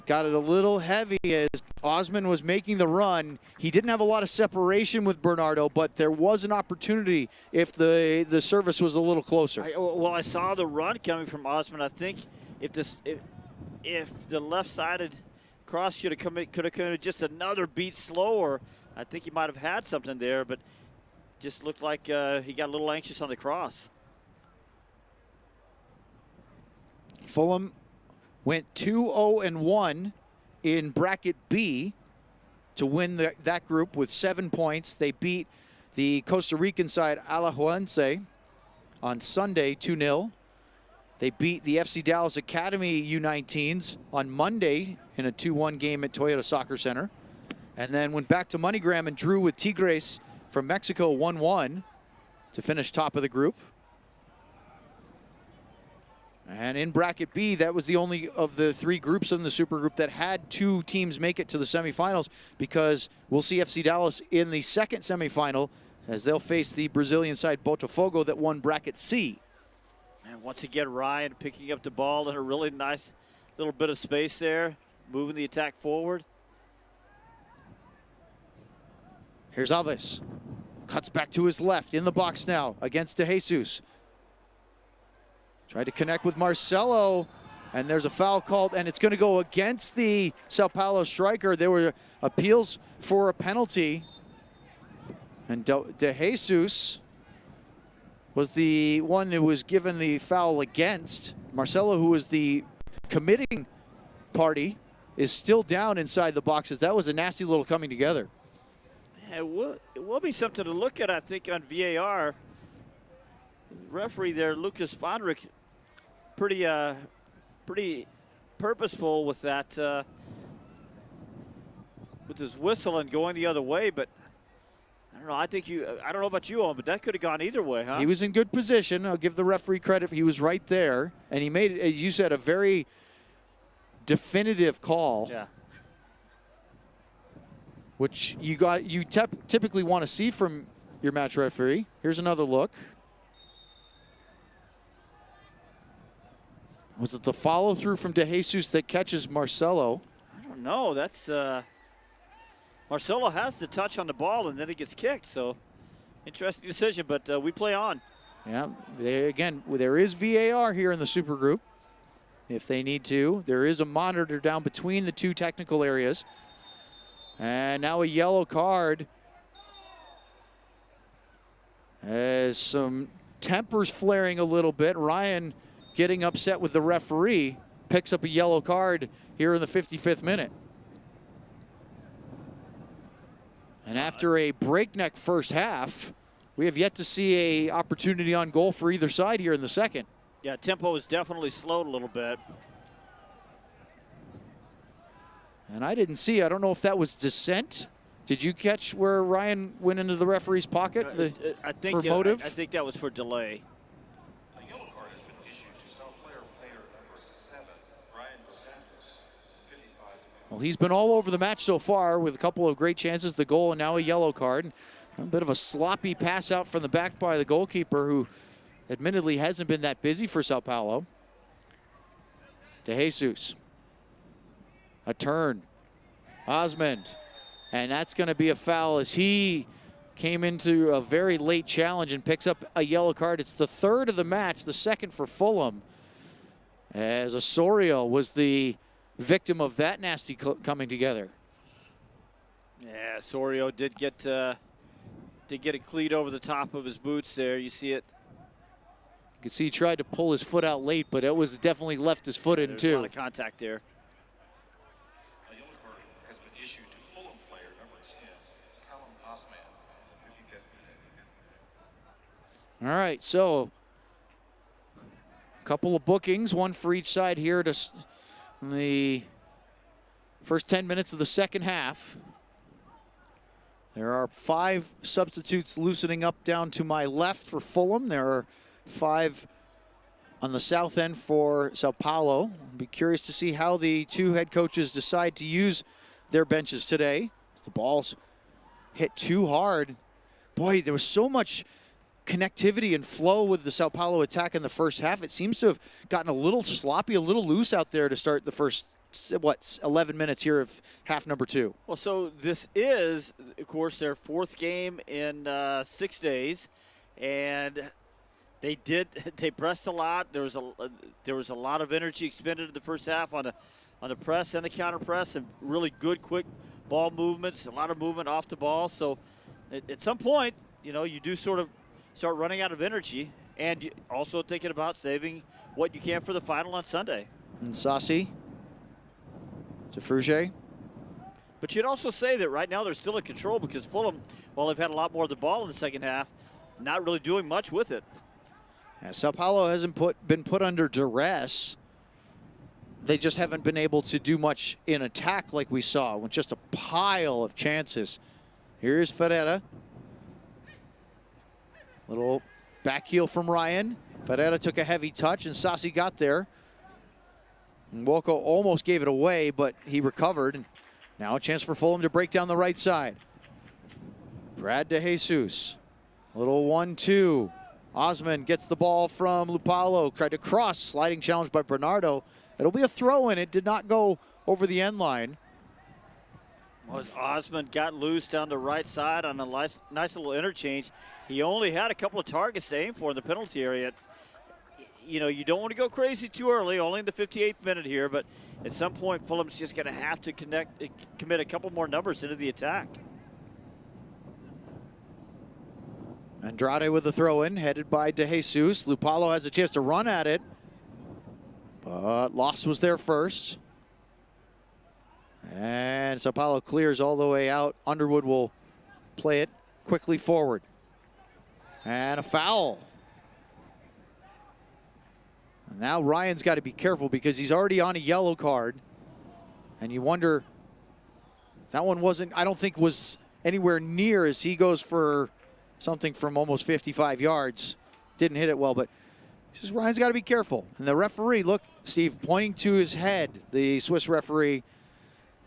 got it a little heavy as Osmond was making the run. He didn't have a lot of separation with Bernardo, but there was an opportunity if the service was a little closer. I saw the run coming from Osmond. I think if the left-sided cross could have come in just another beat slower, I think he might have had something there, but just looked like he got a little anxious on the cross. Fulham went 2-0-1 in bracket B to win that group with 7 points. They beat the Costa Rican side Alajuelense on Sunday 2-0. They beat the FC Dallas Academy U19s on Monday in a 2-1 game at Toyota Soccer Center. And then went back to MoneyGram and drew with Tigres from Mexico 1-1 to finish top of the group. And in bracket B, that was the only of the three groups in the supergroup that had two teams make it to the semifinals, because we'll see FC Dallas in the second semifinal as they'll face the Brazilian side Botafogo that won bracket C. And once again, Ryan picking up the ball in a really nice little bit of space there, moving the attack forward. Here's Alves. Cuts back to his left in the box now against De Jesus. Tried to connect with Marcelo, And there's a foul called, and it's going to go against the Sao Paulo striker. There were appeals for a penalty. And De Jesus was the one that was given the foul against. Marcelo, who was the committing party, is still down inside the boxes. That was a nasty little coming together. Yeah, it will be something to look at, I think, on VAR. The referee there, Lucas Fondrick, pretty purposeful with that, with his whistle and going the other way, but I don't know. I don't know about you, Owen, but that could have gone either way, huh? He was in good position. I'll give the referee credit. He was right there, and he made, as you said, a very definitive call. Yeah. Which you typically want to see from your match referee. Here's another look. Was it the follow through from De Jesus that catches Marcelo? I don't know. That's Marcelo has the touch on the ball, and then it gets kicked. So interesting decision, but we play on. Yeah. There is VAR here in the Super Group. If they need to, there is a monitor down between the two technical areas. And now a yellow card. As some tempers flaring a little bit. Ryan getting upset with the referee. Picks up a yellow card here in the 55th minute. And after a breakneck first half, we have yet to see an opportunity on goal for either side here in the second. Yeah, tempo is definitely slowed a little bit. And I didn't see, I don't know if that was dissent. Did you catch where Ryan went into the referee's pocket I think for motive? I think that was for delay. A yellow card has been issued to South player number 7, Ryan Santos, 55. Well, he's been all over the match so far with a couple of great chances, the goal, and now a yellow card. A bit of a sloppy pass out from the back by the goalkeeper, who admittedly hasn't been that busy for Sao Paulo. De Jesus. A turn. Osmond. And that's going to be a foul as he came into a very late challenge and picks up a yellow card. It's the third of the match, the second for Fulham, as Osorio was the victim of that nasty coming together. Yeah, Osorio did get a cleat over the top of his boots there. You see it. You can see he tried to pull his foot out late, but it was definitely left his foot in There's too. a lot of contact there. A yellow card has been issued to Fulham player number 10, Callum Osman, 55th minute. All right, so a couple of bookings, one for each side here to the first 10 minutes of the second half. There are 5 substitutes loosening up down to my left for Fulham. There are 5 on the south end for Sao Paulo. I'll be curious to see how the two head coaches decide to use their benches today. The ball's hit too hard. Boy, there was so much connectivity and flow with the Sao Paulo attack in the first half. It seems to have gotten a little sloppy, a little loose out there to start the first, 11 minutes here of half number 2. Well, so this is, of course, their 4th game in 6 days, and they pressed a lot. There was a lot of energy expended in the first half on the press and the counter press, and really good quick ball movements, a lot of movement off the ball. So at some point, you do sort of start running out of energy, and also thinking about saving what you can for the final on Sunday. And Sassi to Frugier. But you'd also say that right now they're still in control, because Fulham, while they've had a lot more of the ball in the second half, not really doing much with it. Yeah, Sao Paulo hasn't been put under duress. They just haven't been able to do much in attack like we saw, with just a pile of chances. Here's Ferreira. Little back heel from Ryan. Ferreira took a heavy touch, and Sassi got there. And Woko almost gave it away, but he recovered. And now a chance for Fulham to break down the right side. Brad De Jesus. A little 1-2. Osman gets the ball from Lupalo. Tried to cross. Sliding challenge by Bernardo. It'll be a throw in. It did not go over the end line. As Osman got loose down the right side on a nice little interchange. He only had a couple of targets to aim for in the penalty area. you know, you don't want to go crazy too early, only in the 58th minute here, but at some point, Fulham's just going to have to commit a couple more numbers into the attack. Andrade with the throw-in, headed by De Jesus. Lupalo has a chance to run at it, but Loss was there first. And Sao Paulo clears all the way out. Underwood will play it quickly forward. And a foul. And now Ryan's got to be careful because he's already on a yellow card. And you wonder, that one wasn't, I don't think was anywhere near as he goes for something from almost 55 yards. Didn't hit it well, but just Ryan's got to be careful. And the referee, look, Steve, pointing to his head, the Swiss referee,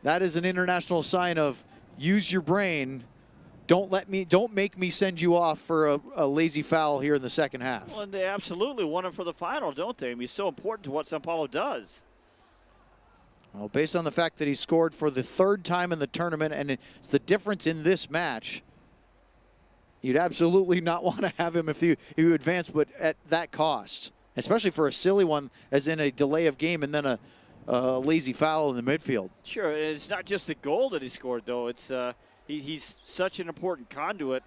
that is an international sign of use your brain. Don't make me send you off for a lazy foul here in the second half. Well, and they absolutely want him for the final, don't they? I mean, he's so important to what Sao Paulo does. Well, based on the fact that he scored for the third time in the tournament, and it's the difference in this match, you'd absolutely not want to have him if you advance, but at that cost, especially for a silly one, as in a delay of game and then a lazy foul in the midfield. Sure, and it's not just the goal that he scored, though. It's he's such an important conduit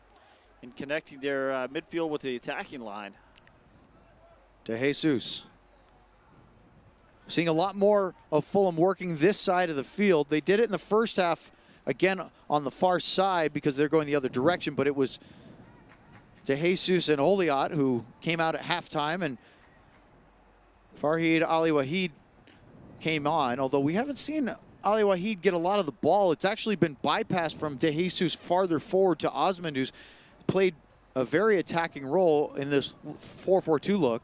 in connecting their midfield with the attacking line. De Jesus. Seeing a lot more of Fulham working this side of the field. They did it in the first half, again, on the far side because they're going the other direction, but it was De Jesus and Oliot who came out at halftime, and Farhid Ali Wahid came on, although we haven't seen Ali Wahid get a lot of the ball. It's actually been bypassed from De Jesus farther forward to Osmond, who's played a very attacking role in this 4-4-2 look.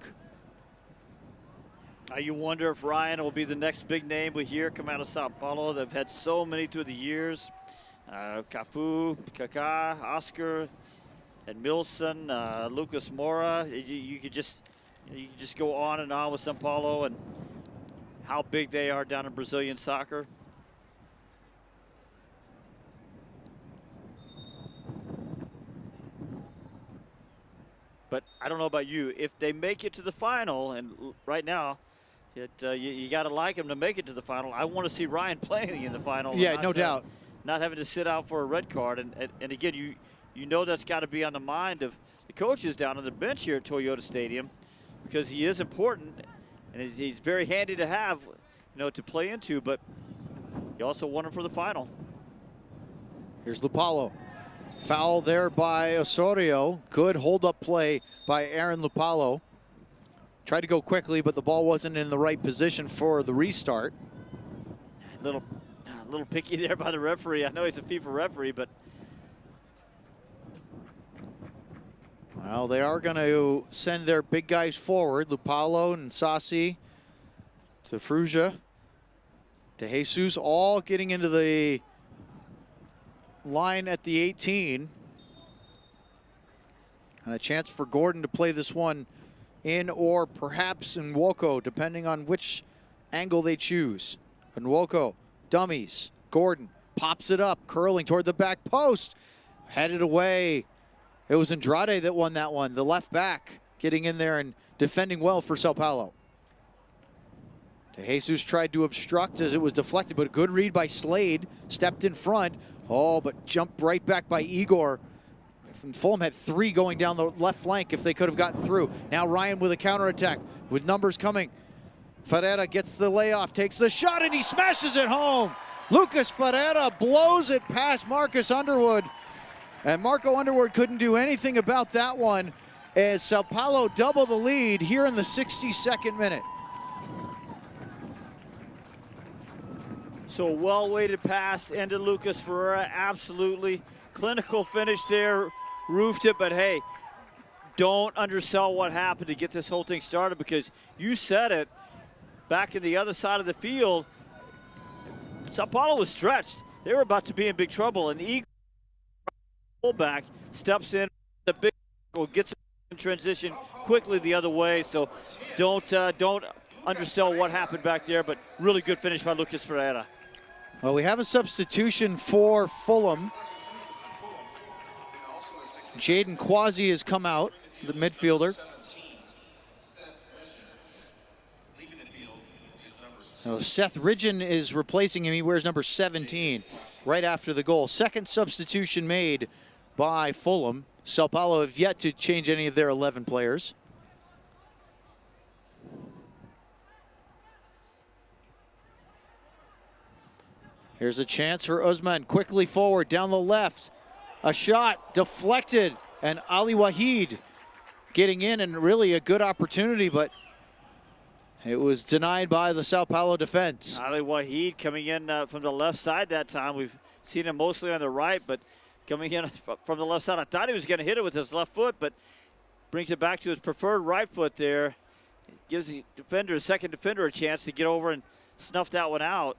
You wonder if Ryan will be the next big name we hear come out of Sao Paulo. They've had so many through the years. Cafu, Kaká, Oscar, and Milson, Lucas Moura. You could just go on and on with Sao Paulo and how big they are down in Brazilian soccer. But I don't know about you. If they make it to the final, and right now, you got to like him to make it to the final. I want to see Ryan playing in the final. Yeah, no doubt. Not having to sit out for a red card. And again, you know that's got to be on the mind of the coaches down on the bench here at Toyota Stadium, because he is important and he's very handy to have, to play into. But you also want him for the final. Here's Lupalo. Foul there by Osorio. Good hold-up play by Aaron Lupalo. Tried to go quickly, but the ball wasn't in the right position for the restart. A little picky there by the referee. I know he's a FIFA referee, but well, they are going to send their big guys forward. Lupalo and Sassi to Fruja. De Jesus, all getting into the line at the 18. And a chance for Gordon to play this one in, or perhaps Nwoko, depending on which angle they choose. Nwoko, dummies. Gordon pops it up, curling toward the back post. Headed away. It was Andrade that won that one, the left back, getting in there and defending well for Sao Paulo. De Jesus tried to obstruct as it was deflected, but a good read by Slade. Stepped in front. Oh, but jumped right back by Igor. Fulham had three going down the left flank if they could have gotten through. Now Ryan with a counterattack with numbers coming. Ferreira gets the layoff, takes the shot, and he smashes it home. Lucas Ferreira blows it past Marcus Underwood. And Marco Underwood couldn't do anything about that one as Sao Paulo double the lead here in the 62nd minute. so a well-weighted pass into Lucas Ferreira, absolutely. Clinical finish there, roofed it, but hey, don't undersell what happened to get this whole thing started, because you said it, back in the other side of the field, Sao Paulo was stretched. They were about to be in big trouble, and Igor, fullback, steps in, the big gets in transition quickly the other way, so don't undersell what happened back there, but really good finish by Lucas Ferreira. Well, we have a substitution for Fulham. Jaden Quasi has come out, the midfielder. Now, Seth Ridgen is replacing him. He wears number 17 right after the goal. Second substitution made by Fulham. Sao Paulo have yet to change any of their 11 players. Here's a chance for Usman. Quickly forward, down the left. A shot deflected, and Ali Wahid getting in, and really a good opportunity, but it was denied by the Sao Paulo defense. Ali Wahid coming in from the left side that time. We've seen him mostly on the right, but coming in from the left side. I thought he was going to hit it with his left foot, but brings it back to his preferred right foot there. It gives the defender, second defender, a chance to get over and snuff that one out.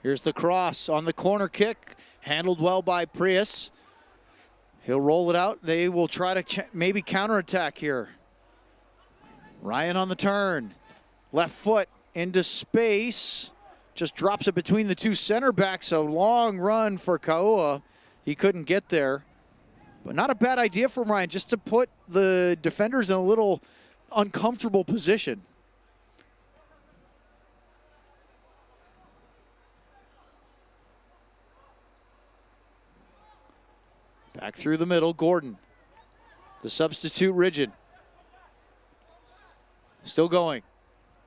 Here's the cross on the corner kick, handled well by Prius. He'll roll it out. They will try to maybe counterattack here. Ryan on the turn. Left foot into space. Just drops it between the two center backs. A long run for Kaua. He couldn't get there. But not a bad idea from Ryan, just to put the defenders in a little uncomfortable position. Back through the middle, Gordon. The substitute, Ridgen. Still going.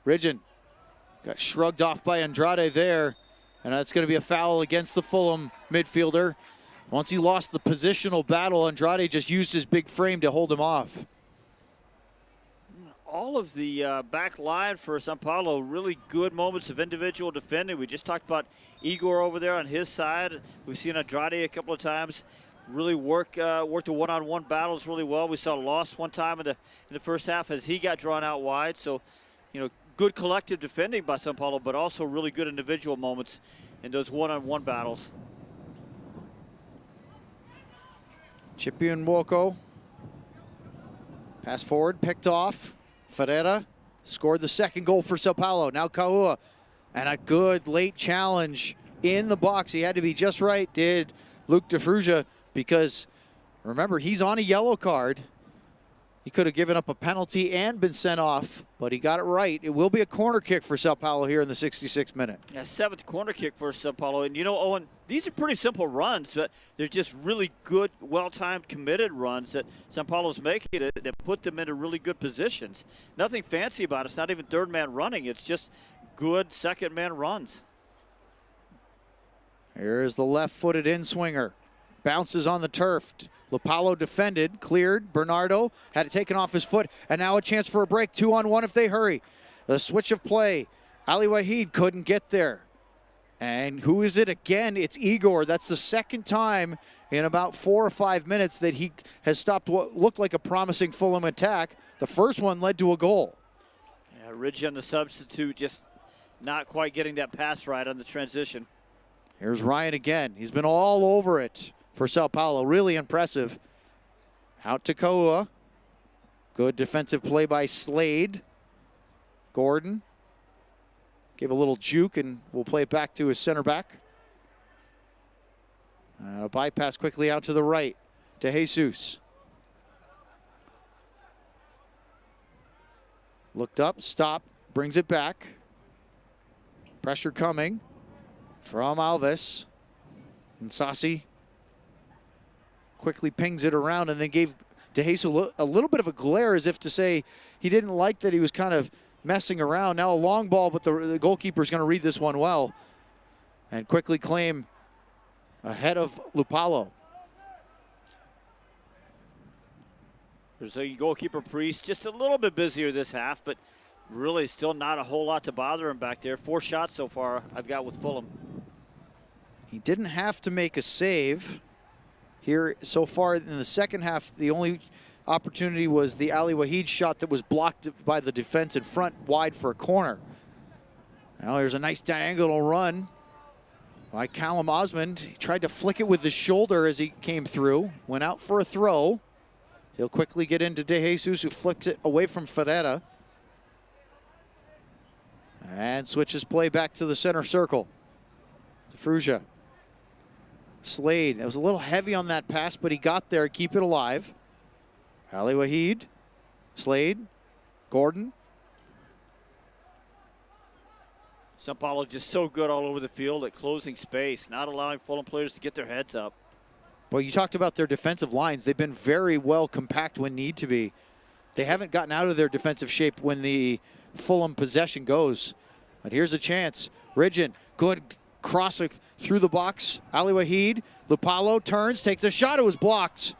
Ridgen got shrugged off by Andrade there, and that's going to be a foul against the Fulham midfielder. Once he lost the positional battle, Andrade just used his big frame to hold him off. All of the back line for Sao Paulo, really good moments of individual defending. We just talked about Igor over there on his side. We've seen Andrade a couple of times really work the one-on-one battles really well. We saw loss one time in the first half as he got drawn out wide. So, you know, good collective defending by Sao Paulo, but also really good individual moments in those one-on-one battles. Chipion Woko. Pass forward, picked off. Ferreira scored the second goal for Sao Paulo. Now Kaua, and a good late challenge in the box. He had to be just right, did Luke de Frugia, because remember, he's on a yellow card. He could have given up a penalty and been sent off, but he got it right. It will be a corner kick for Sao Paulo here in the 66th minute. Yeah, seventh corner kick for Sao Paulo. And, you know, Owen, these are pretty simple runs, but they're just really good, well-timed, committed runs that Sao Paulo's making that put them into really good positions. Nothing fancy about it. It's not even third man running. It's just good second man runs. Here is the left-footed in-swinger. Bounces on the turf. Lupalo defended, cleared. Bernardo had it taken off his foot, and now a chance for a break. 2-on-1 if they hurry. The switch of play. Ali Wahid couldn't get there. And who is it again? It's Igor. That's the second time in about 4 or 5 minutes that he has stopped what looked like a promising Fulham attack. The first one led to a goal. Yeah, Ridge on the substitute, just not quite getting that pass right on the transition. Here's Ryan again. He's been all over it for Sao Paulo. Really impressive. Out to Kaua. Good defensive play by Slade. Gordon. Give a little juke and we'll play it back to his center back. A bypass quickly out to the right to Jesus. Looked up, stopped, brings it back. Pressure coming from Alves. And Sassi quickly pings it around and then gave De Jesus a little bit of a glare as if to say he didn't like that he was kind of messing around. Now a long ball, but the goalkeeper's going to read this one well and quickly claim ahead of Lupalo. Brazilian goalkeeper Priest just a little bit busier this half, but really still not a whole lot to bother him back there. 4 shots so far I've got with Fulham. He didn't have to make a save here so far in the second half. The only opportunity was the Ali Wahid shot that was blocked by the defense in front wide for a corner. Now there's a nice diagonal run by Callum Osmond. He tried to flick it with his shoulder as he came through. Went out for a throw. He'll quickly get into De Jesus, who flicks it away from Ferreira. And switches play back to the center circle. De Frugia. Slade, that was a little heavy on that pass, but he got there, keep it alive. Ali Wahid, Slade, Gordon. Sao Paulo just so good all over the field at closing space, not allowing Fulham players to get their heads up. Well, you talked about their defensive lines. They've been very well compact when need to be. They haven't gotten out of their defensive shape when the Fulham possession goes. But here's a chance. Ridgen, good cross through the box. Ali Wahid, Lupalo turns, takes a shot. It was blocked.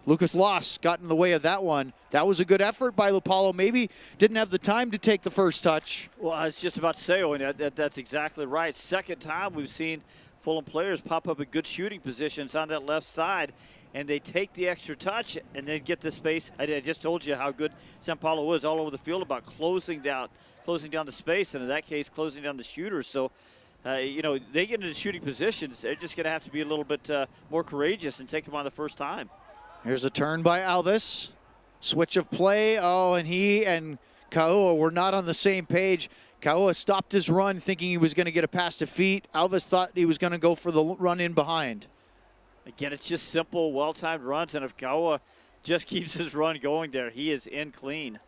Lucas Loss got in the way of that one. That was a good effort by Lupalo. Maybe didn't have the time to take the first touch. Well, I was just about to say, Owen, that's exactly right. Second time we've seen Fulham players pop up in good shooting positions on that left side, and they take the extra touch and then get the space. I just told you how good Sao Paulo was all over the field about closing down the space, and in that case, closing down the shooters. So, you know, they get into shooting positions. They're just going to have to be a little bit more courageous and take them on the first time. Here's a turn by Alves. Switch of play. Oh, and he and Kaua were not on the same page. Kaua stopped his run thinking he was going to get a pass to feet. Alves thought he was going to go for the run in behind. Again, it's just simple, well-timed runs, and if Kaua just keeps his run going there, he is in clean.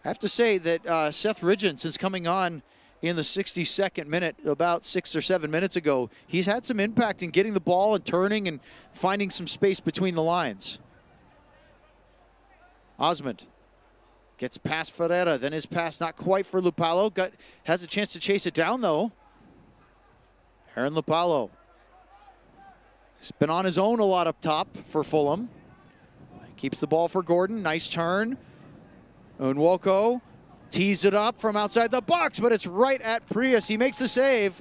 I have to say that Seth Ridgen, since coming on in the 62nd minute, about 6 or 7 minutes ago, he's had some impact in getting the ball and turning and finding some space between the lines. Osmond gets past Ferreira, then his pass not quite for Lupalo. Has a chance to chase it down, though. Aaron Lupalo. He's been on his own a lot up top for Fulham. Keeps the ball for Gordon. Nice turn. Unwoko tees it up from outside the box, but it's right at Prius. He makes the save.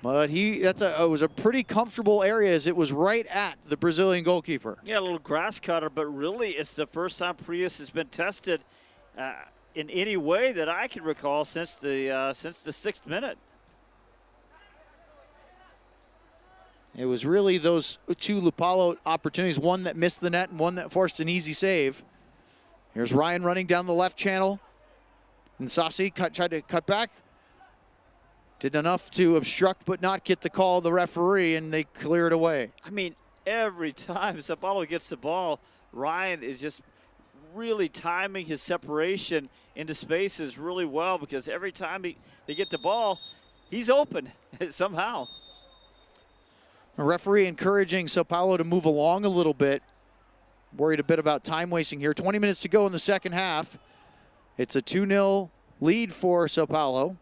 But it was a pretty comfortable area as it was right at the Brazilian goalkeeper. Yeah, a little grass cutter, but really it's the first time Prius has been tested in any way that I can recall since the 6th minute. It was really those two Lupalo opportunities, one that missed the net and one that forced an easy save. Here's Ryan running down the left channel. And Sassi tried to cut back. Did enough to obstruct but not get the call of the referee, and they clear it away. I mean, every time Sao Paulo gets the ball, Ryan is just really timing his separation into spaces really well, because every time they get the ball, he's open somehow. A referee encouraging Sao Paulo to move along a little bit. Worried a bit about time wasting here. 20 minutes to go in the second half. It's a 2-0 lead for Sao Paulo.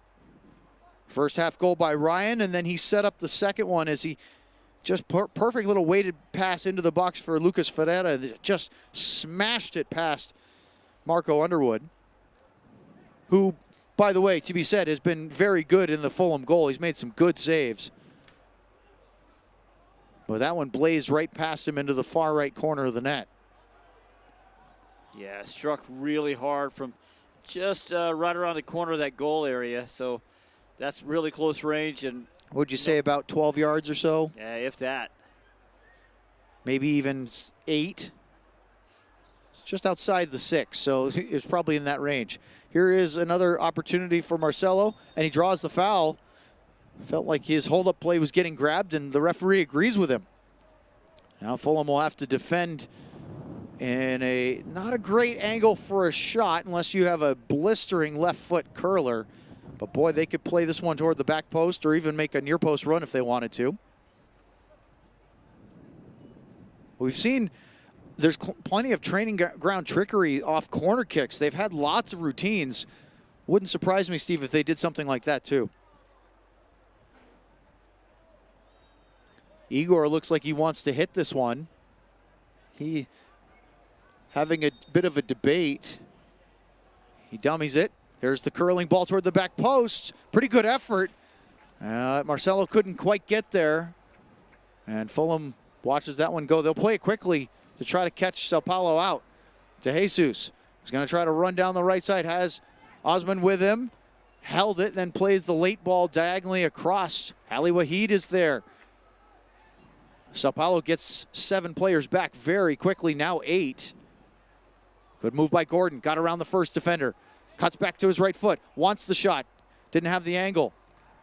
First half goal by Ryan, and then he set up the second one as he just perfect little weighted pass into the box for Lucas Ferreira. Just smashed it past Marco Underwood, who, by the way, to be said, has been very good in the Fulham goal. He's made some good saves. But that one blazed right past him into the far right corner of the net. Yeah, struck really hard from just right around the corner of that goal area. So that's really close range. And would you say about 12 yards or so? Yeah, if that. Maybe even 8. It's just outside the 6, so it's probably in that range. Here is another opportunity for Marcelo, and he draws the foul. Felt like his hold-up play was getting grabbed, and the referee agrees with him. Now Fulham will have to defend in not a great angle for a shot unless you have a blistering left foot curler. But boy, they could play this one toward the back post or even make a near post run if they wanted to. We've seen there's plenty of training ground trickery off corner kicks. They've had lots of routines. Wouldn't surprise me, Steve, if they did something like that too. Igor looks like he wants to hit this one. He having a bit of a debate. He dummies it. There's the curling ball toward the back post. Pretty good effort. Marcelo couldn't quite get there. And Fulham watches that one go. They'll play it quickly to try to catch Sao Paulo out. To Jesus. He's going to try to run down the right side. Has Osman with him. Held it, then plays the late ball diagonally across. Ali Wahid is there. Sao Paulo gets 7 players back very quickly, now 8. Good move by Gordon, got around the first defender. Cuts back to his right foot, wants the shot, didn't have the angle.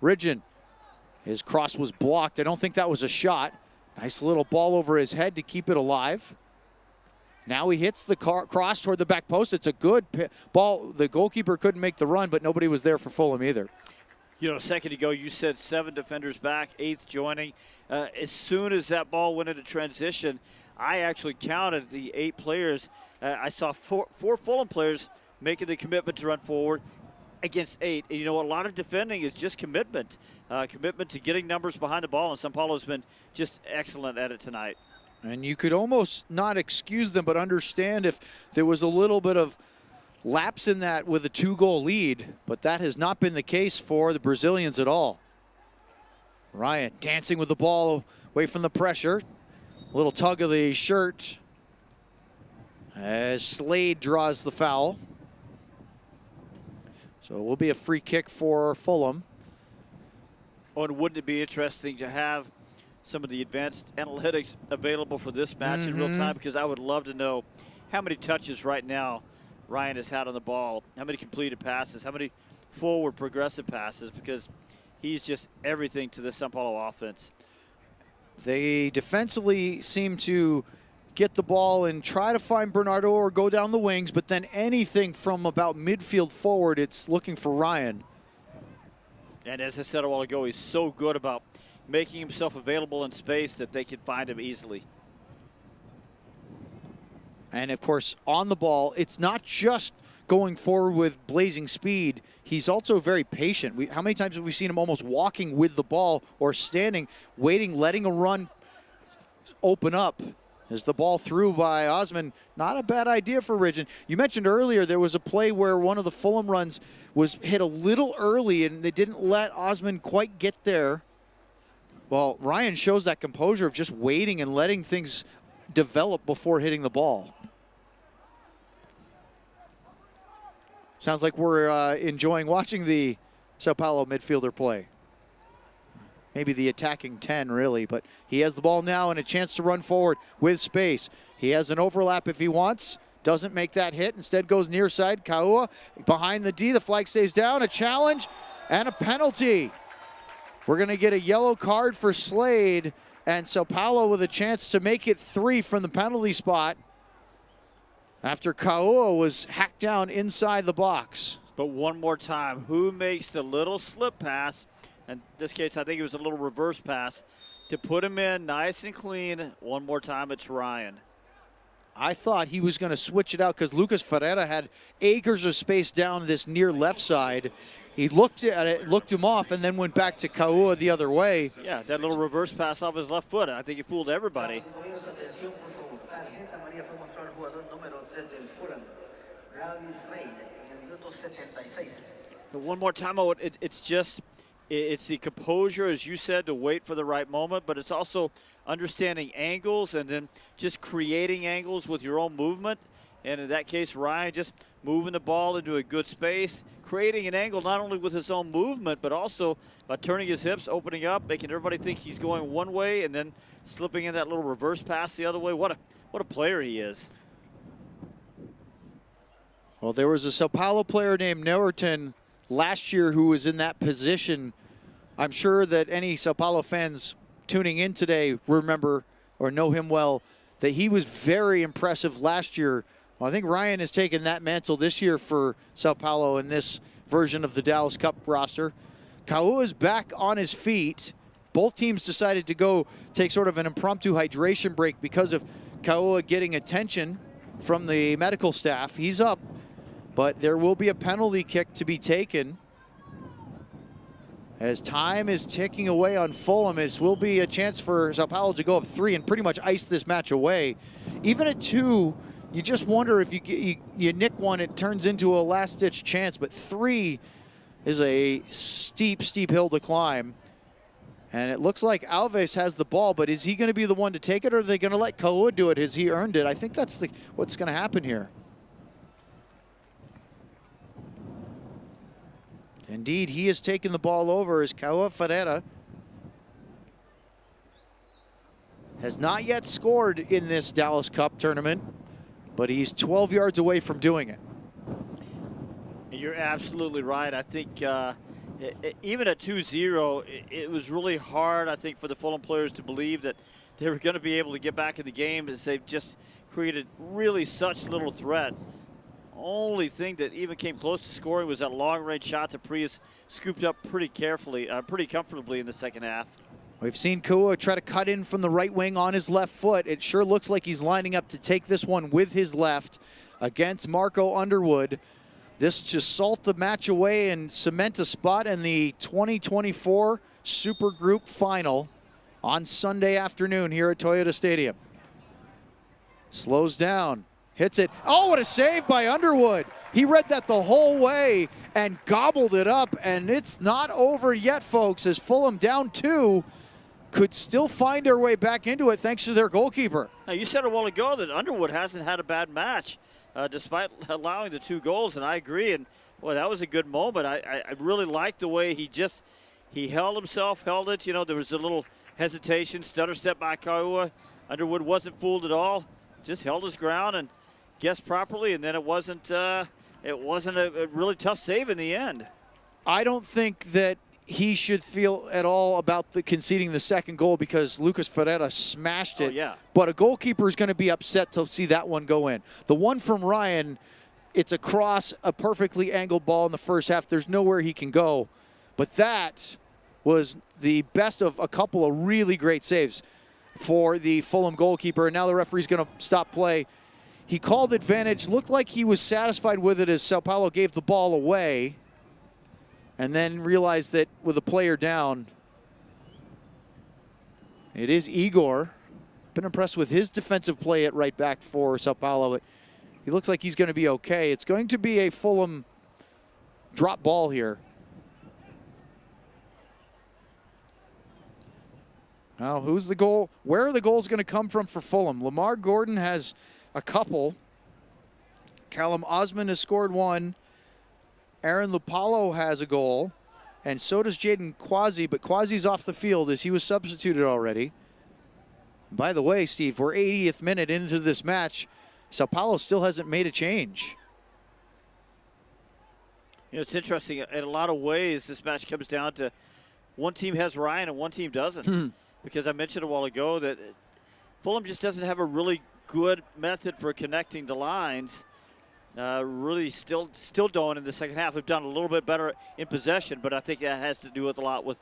Ridgen, his cross was blocked. I don't think that was a shot. Nice little ball over his head to keep it alive. Now he hits the cross toward the back post. It's a good ball. The goalkeeper couldn't make the run, but nobody was there for Fulham either. You know, a second ago you said 7 defenders back, 8th joining. As soon as that ball went into transition, I actually counted the 8 players. I saw four Fulham players making the commitment to run forward against 8. And you know, a lot of defending is just commitment. Commitment to getting numbers behind the ball, and Sao Paulo's been just excellent at it tonight. And you could almost not excuse them, but understand if there was a little bit of lapse in that with a 2-goal lead, but that has not been the case for the Brazilians at all. Ryan dancing with the ball away from the pressure. A little tug of the shirt as Slade draws the foul. So it will be a free kick for Fulham. Oh, and wouldn't it be interesting to have some of the advanced analytics available for this match in real time? Because I would love to know how many touches right now Ryan has had on the ball, how many completed passes, how many forward progressive passes, because he's just everything to the Sao Paulo offense. They defensively seem to get the ball and try to find Bernardo or go down the wings, but then anything from about midfield forward, it's looking for Ryan. And as I said a while ago, he's so good about making himself available in space that they can find him easily. And of course, on the ball, it's not just going forward with blazing speed. He's also very patient. How many times have we seen him almost walking with the ball or standing, waiting, letting a run open up? As the ball through by Osman, not a bad idea for Ridgen. You mentioned earlier there was a play where one of the Fulham runs was hit a little early and they didn't let Osman quite get there. Well, Ryan shows that composure of just waiting and letting things develop before hitting the ball. Sounds like we're enjoying watching the Sao Paulo midfielder play. Maybe the attacking 10, really, but he has the ball now and a chance to run forward with space. He has an overlap if he wants. Doesn't make that hit. Instead goes near side. Kaua behind the D. The flag stays down. A challenge and a penalty. We're going to get a yellow card for Slade, and Sao Paulo with a chance to make it 3 from the penalty spot after Kaua was hacked down inside the box. But one more time, who makes the little slip pass? In this case, I think it was a little reverse pass to put him in nice and clean. One more time, it's Ryan. I thought he was going to switch it out because Lucas Ferreira had acres of space down this near left side. He looked at it, looked him off, and then went back to Kaua the other way. Yeah, that little reverse pass off his left foot. I think he fooled everybody. But one more time, it's the composure, as you said, to wait for the right moment, but it's also understanding angles and then just creating angles with your own movement. And in that case, Ryan just moving the ball into a good space, creating an angle not only with his own movement, but also by turning his hips, opening up, making everybody think he's going one way and then slipping in that little reverse pass the other way. What a player he is. Well, there was a Sao Paulo player named Newerton last year who was in that position. I'm sure that any Sao Paulo fans tuning in today remember or know him well, that he was very impressive last year. Well, I think Ryan has taken that mantle this year for Sao Paulo in this version of the Dallas Cup roster. Kaua is back on his feet. Both teams decided to go take sort of an impromptu hydration break because of Kaua getting attention from the medical staff. He's up, but there will be a penalty kick to be taken. As time is ticking away on Fulham, this will be a chance for Sao Paulo to go up 3 and pretty much ice this match away. Even at 2, you just wonder if you nick one, it turns into a last-ditch chance. But 3 is a steep, steep hill to climb. And it looks like Alves has the ball, but is he going to be the one to take it, or are they going to let Kaua do it? Has he earned it? I think that's what's going to happen here. Indeed, he has taken the ball over as Kaua Ferreira has not yet scored in this Dallas Cup tournament, but he's 12 yards away from doing it. And you're absolutely right. I think Even at 2-0, it was really hard, I think, for the Fulham players to believe that they were going to be able to get back in the game, as they've just created really such little threat. Only thing that even came close to scoring was that long-range shot that Prius scooped up pretty comfortably in the second half. We've seen Kua try to cut in from the right wing on his left foot. It sure looks like he's lining up to take this one with his left against Marco Underwood. This to salt the match away and cement a spot in the 2024 Super Group Final on Sunday afternoon here at Toyota Stadium. Slows down, hits it. Oh, what a save by Underwood. He read that the whole way and gobbled it up, and it's not over yet, folks, as Fulham down 2 could still find their way back into it thanks to their goalkeeper. Now, you said a while ago that Underwood hasn't had a bad match despite allowing the 2 goals, and I agree. And, boy, that was a good moment. I really liked the way he held himself, held it. You know, there was a little hesitation, stutter step by Kaua. Underwood wasn't fooled at all, just held his ground and guessed properly, and then it wasn't a really tough save in the end. I don't think that he should feel at all about conceding the second goal because Lucas Ferreira smashed it. Oh, yeah. But a goalkeeper is going to be upset to see that one go in. The one from Ryan, it's across a perfectly angled ball in the first half. There's nowhere he can go. But that was the best of a couple of really great saves for the Fulham goalkeeper. And now the referee's going to stop play. He called advantage. Looked like he was satisfied with it as Sao Paulo gave the ball away. And then realized that with a player down, it is Igor. Been impressed with his defensive play at right back for Sao Paulo. He looks like he's going to be okay. It's going to be a Fulham drop ball here. Now, who's the goal? Where are the goals going to come from for Fulham? Lamar Gordon has a couple. Callum Osman has scored one. Aaron Lupalo has a goal, and so does Jaden Quasi, but Quasi's off the field as he was substituted already. By the way, Steve, we're 80th minute into this match. Sao Paulo still hasn't made a change. You know, it's interesting. In a lot of ways, this match comes down to one team has Ryan and one team doesn't. Because I mentioned a while ago that Fulham just doesn't have a really good method for connecting the lines. Really still don't in the second half. We've done a little bit better in possession, but I think that has to do with a lot with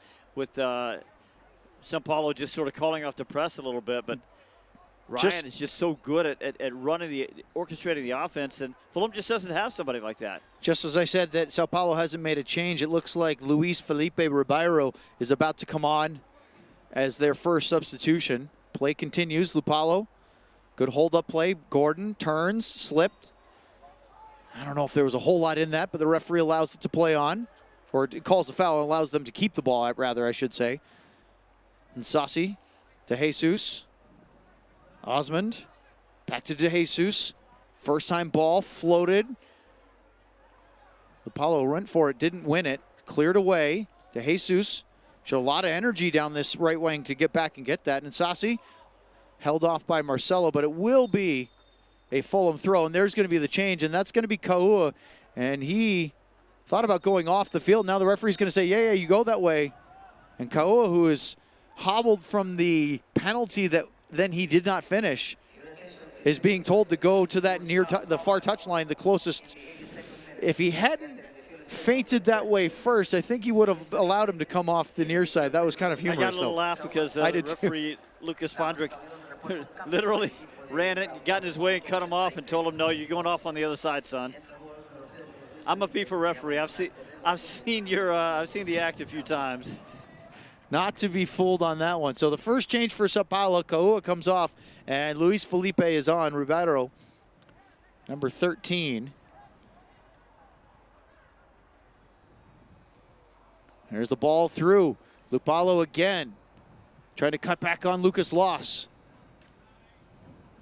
Sao Paulo just sort of calling off the press a little bit. But Ryan is just so good at running orchestrating the offense, and Fulham just doesn't have somebody like that. Just as I said that Sao Paulo hasn't made a change, it looks like Luis Felipe Ribeiro is about to come on as their first substitution. Play continues. Lupalo, good hold-up play. Gordon turns, slipped. I don't know if there was a whole lot in that, but the referee allows it to play on. Or it calls the foul and allows them to keep the ball, rather, I should say. And Sassi to Jesus. Osmond back to De Jesus. First time ball floated. Apollo went for it, didn't win it. Cleared away. De Jesus showed a lot of energy down this right wing to get back and get that. And Sassi held off by Marcelo, but it will be a Fulham throw. And there's going to be the change, and that's going to be Kaua. And he thought about going off the field. Now the referee's going to say, yeah, you go that way. And Kaua, who is hobbled from the penalty that then he did not finish, is being told to go to that the far touchline, the closest. If he hadn't fainted that way first, I think he would have allowed him to come off the near side. That was kind of humorous. I got a little laugh because the referee, Lucas Fondrick, literally ran it, got in his way and cut him off and told him, no, you're going off on the other side, son. I'm a FIFA referee. I've seen the act a few times. Not to be fooled on that one. So the first change for Sao Paulo, Kaua comes off, and Luis Felipe is on. Ribeiro, number 13. There's the ball through. Lupalo again, trying to cut back on Lucas Loss.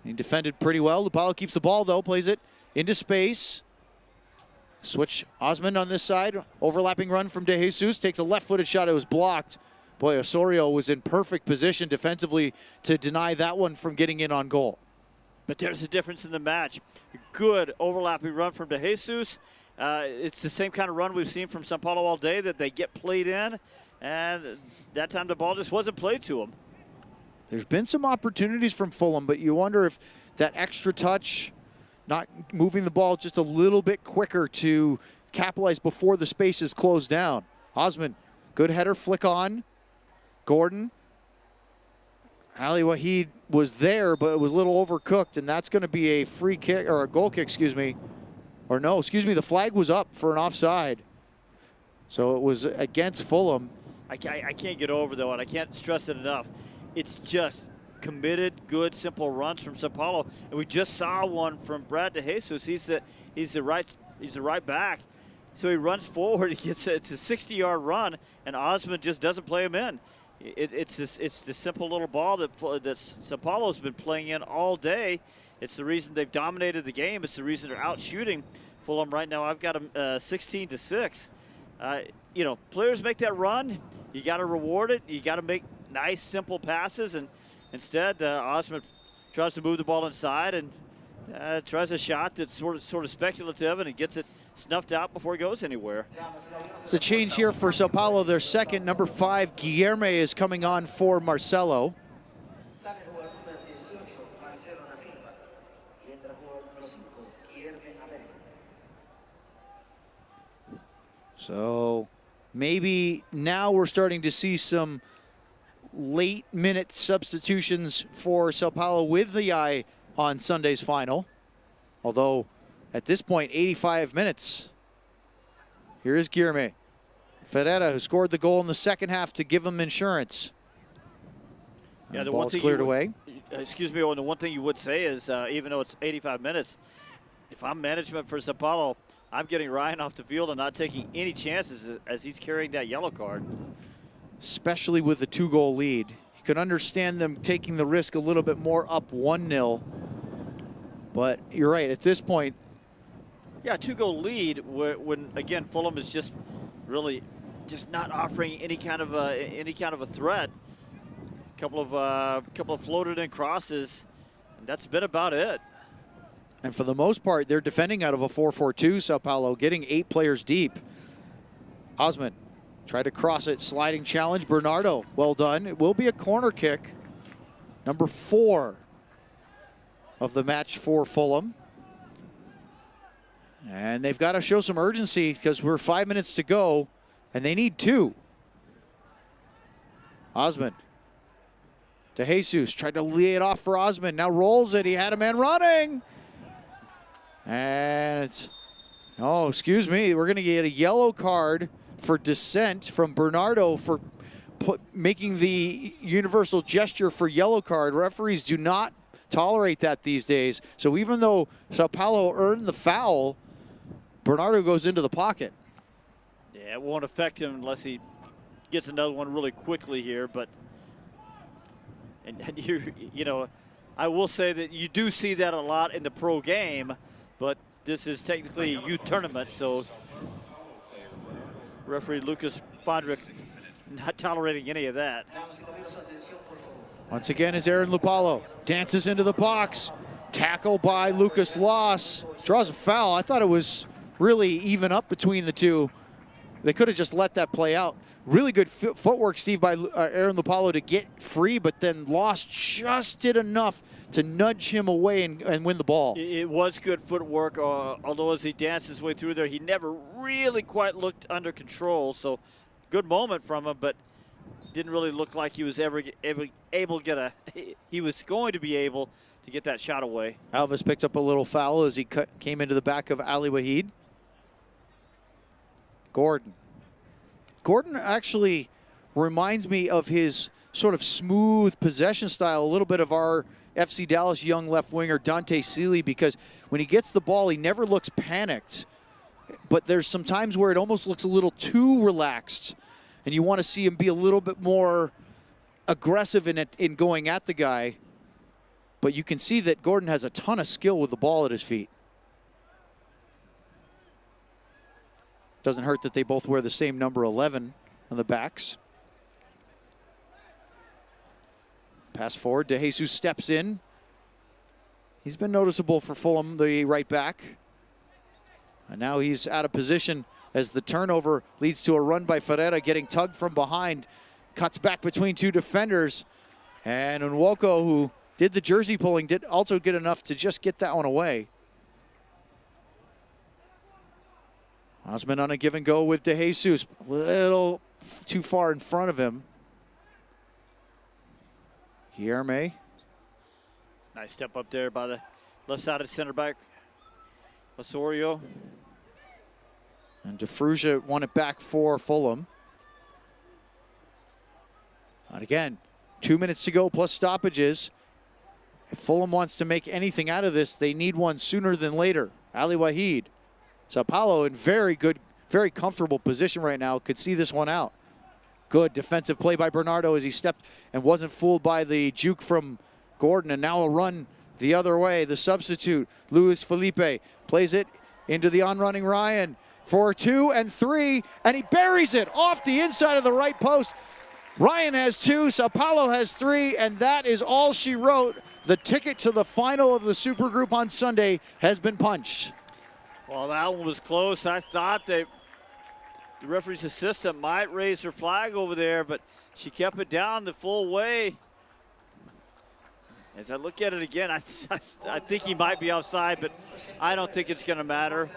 He defended pretty well. Lupalo keeps the ball, though, plays it into space. Switch Osmond on this side. Overlapping run from De Jesus. Takes a left-footed shot. It was blocked. Boy, Osorio was in perfect position defensively to deny that one from getting in on goal. But there's a difference in the match. Good overlapping run from De Jesus, It's the same kind of run we've seen from Sao Paulo all day, that they get played in, and that time the ball just wasn't played to them. There's been some opportunities from Fulham, but you wonder if that extra touch, not moving the ball just a little bit quicker to capitalize before the space is closed down. Osman, good header, flick on. Gordon. Ali Waheed was there, but it was a little overcooked, and that's going to be a free kick, or a goal kick, excuse me. Or no, excuse me, the flag was up for an offside. So it was against Fulham. I can't get over, though, and I can't stress it enough. It's just committed, good, simple runs from Sao Paulo. And we just saw one from Brad De Jesus. He's the right back. So he runs forward. It's a 60-yard run, and Osman just doesn't play him in. It's the simple little ball that Sao Paulo's been playing in all day. It's the reason they've dominated the game. It's the reason they're out shooting Fulham right now. I've got them 16-6. You know, players make that run. You got to reward it. You got to make nice, simple passes, and instead, Osman tries to move the ball inside and tries a shot that's sort of speculative, and he gets it snuffed out before he goes anywhere. It's a change here for Sao Paulo. Their second, number 5, Guilherme, is coming on for Marcelo. So maybe now we're starting to see some late-minute substitutions for Sao Paulo with the eye on Sunday's final. Although, at this point, 85 minutes. Here is Guilherme. Ferreira, who scored the goal in the second half to give them insurance. Yeah, the ball's cleared away. Excuse me, the one thing you would say is, even though it's 85 minutes, if I'm management for Sao Paulo, I'm getting Ryan off the field and not taking any chances as he's carrying that yellow card. Especially with the 2-goal lead. You can understand them taking the risk a little bit more up 1-0. But you're right, at this point. Yeah, 2-goal lead when again Fulham is just really just not offering any kind of a threat. Couple of floated in crosses, and that's been about it. And for the most part, they're defending out of a 4-4-2, Sao Paulo, getting 8 players deep. Osman tried to cross it, sliding challenge. Bernardo, well done. It will be a corner kick. Number 4 of the match for Fulham. And they've got to show some urgency because we're 5 minutes to go, and they need 2. Osman. De Jesus tried to lay it off for Osman. Now rolls it. He had a man running. And it's, oh, excuse me. We're going to get a yellow card for dissent from Bernardo for making the universal gesture for yellow card. Referees do not tolerate that these days. So even though Sao Paulo earned the foul, Bernardo goes into the pocket. Yeah, it won't affect him unless he gets another one really quickly here. But and you know, I will say that you do see that a lot in the pro game, but this is technically a youth tournament, so referee Lucas Fondrick not tolerating any of that. Once again is Aaron Lupalo. Dances into the box. Tackle by Lucas Loss. Draws a foul. I thought it was really even up between the two. They could have just let that play out. Really good footwork, Steve, by Aaron Lupalo to get free, but then Loss just did enough to nudge him away and win the ball. It was good footwork, although as he danced his way through there, he never really quite looked under control. So good moment from him, but didn't really look like he was ever able to get he was going to be able to get that shot away. Alves picked up a little foul as he came into the back of Ali Waheed. Gordon actually reminds me of his sort of smooth possession style, a little bit of our FC Dallas young left winger Dante Seeley, because when he gets the ball, he never looks panicked. But there's some times where it almost looks a little too relaxed, and you want to see him be a little bit more aggressive in going at the guy. But you can see that Gordon has a ton of skill with the ball at his feet. Doesn't hurt that they both wear the same number 11 on the backs. Pass forward. De Jesus steps in. He's been noticeable for Fulham, the right back. And now he's out of position as the turnover leads to a run by Ferreira, getting tugged from behind. Cuts back between two defenders. And Nwoko, who did the jersey pulling, did also get enough to just get that one away. Osman on a give and go with De Jesus. A little too far in front of him. Guilherme. Nice step up there by the left-sided center back, Osorio. And De Frugia won it back for Fulham. And again, 2 minutes to go plus stoppages. If Fulham wants to make anything out of this, they need one sooner than later. Ali Wahid. Sao Paulo in very good, very comfortable position right now. Could see this one out. Good defensive play by Bernardo as he stepped and wasn't fooled by the juke from Gordon. And now a run the other way. The substitute, Luis Felipe, plays it into the on-running Ryan for 2 and 3. And he buries it off the inside of the right post. Ryan has 2, Sao Paulo has 3, and that is all she wrote. The ticket to the final of the Super Group on Sunday has been punched. Well, that one was close. I thought the referee's assistant might raise her flag over there, but she kept it down the full way. As I look at it again, I think he might be offside, but I don't think it's going to matter.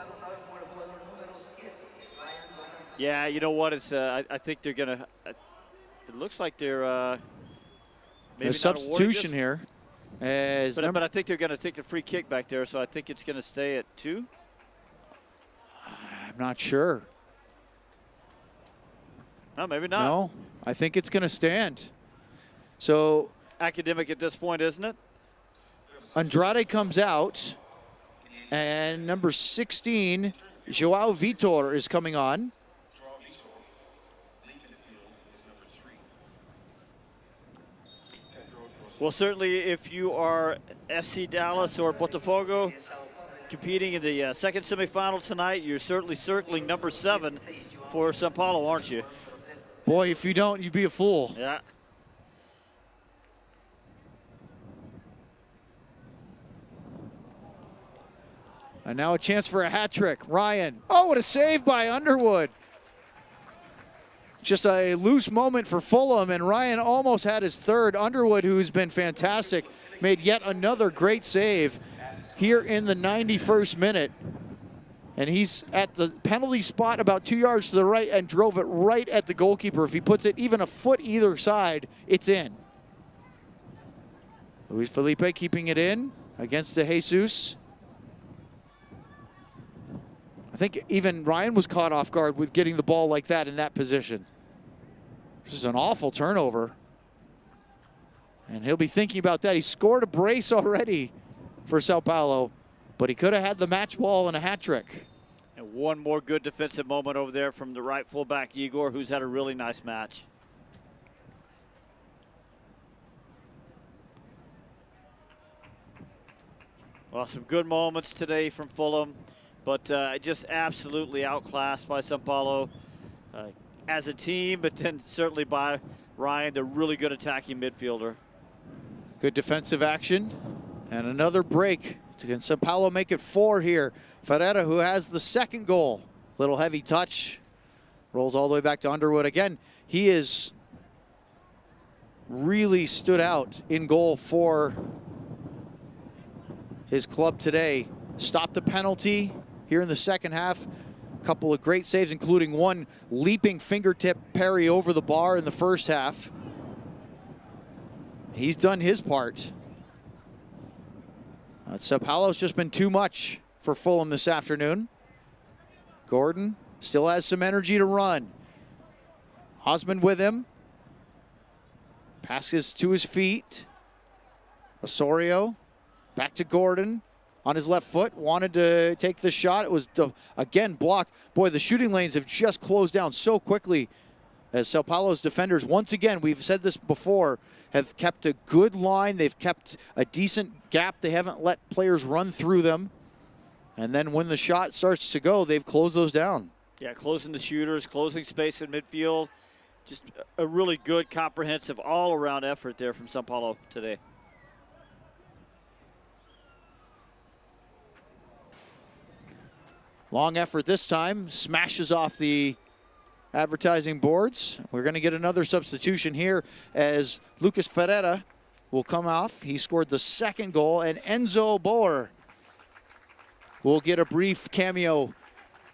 Yeah, you know what? It's I think they're going to. It looks like they're maybe a substitution here. But I think they're going to take a free kick back there, so I think it's going to stay at 2. I'm not sure. No, maybe not. No, I think it's going to stand. So academic at this point, isn't it? Andrade comes out, and number 16, Joao Vitor, is coming on. Well, certainly if you are FC Dallas or Botafogo competing in the second semifinal tonight, you're certainly circling number 7 for Sao Paulo, aren't you? Boy, if you don't, you'd be a fool. Yeah. And now a chance for a hat trick. Ryan. Oh, what a save by Underwood. Just a loose moment for Fulham, and Ryan almost had his third. Underwood, who's been fantastic, made yet another great save here in the 91st minute. And he's at the penalty spot about 2 yards to the right and drove it right at the goalkeeper. If he puts it even a foot either side, it's in. Luis Felipe keeping it in against De Jesus. I think even Ryan was caught off guard with getting the ball like that in that position. This is an awful turnover. And he'll be thinking about that. He scored a brace already for Sao Paulo, but he could have had the match ball and a hat trick. And one more good defensive moment over there from the right fullback, Igor, who's had a really nice match. Well, some good moments today from Fulham, but just absolutely outclassed by Sao Paulo as a team, but then certainly by Ryan, the really good attacking midfielder. Good defensive action and another break. Can Sao Paulo make it 4 here? Ferreira, who has the second goal. Little heavy touch. Rolls all the way back to Underwood. Again, he is really stood out in goal for his club today. Stopped the penalty here in the second half. A couple of great saves, including one leaping fingertip parry over the bar in the first half. He's done his part. Sao Paulo's just been too much for Fulham this afternoon. Gordon still has some energy to run. Osman with him. Passes to his feet. Osorio back to Gordon on his left foot. Wanted to take the shot. It was, again, blocked. Boy, the shooting lanes have just closed down so quickly as Sao Paulo's defenders, once again, we've said this before, have kept a good line. They've kept a decent gap. They haven't let players run through them. And then when the shot starts to go, they've closed those down. Yeah, closing the shooters, closing space in midfield. Just a really good, comprehensive, all-around effort there from Sao Paulo today. Long effort this time, smashes off the advertising boards. We're going to get another substitution here as Lucas Ferreira will come off. He scored the second goal, and Enzo Boer will get a brief cameo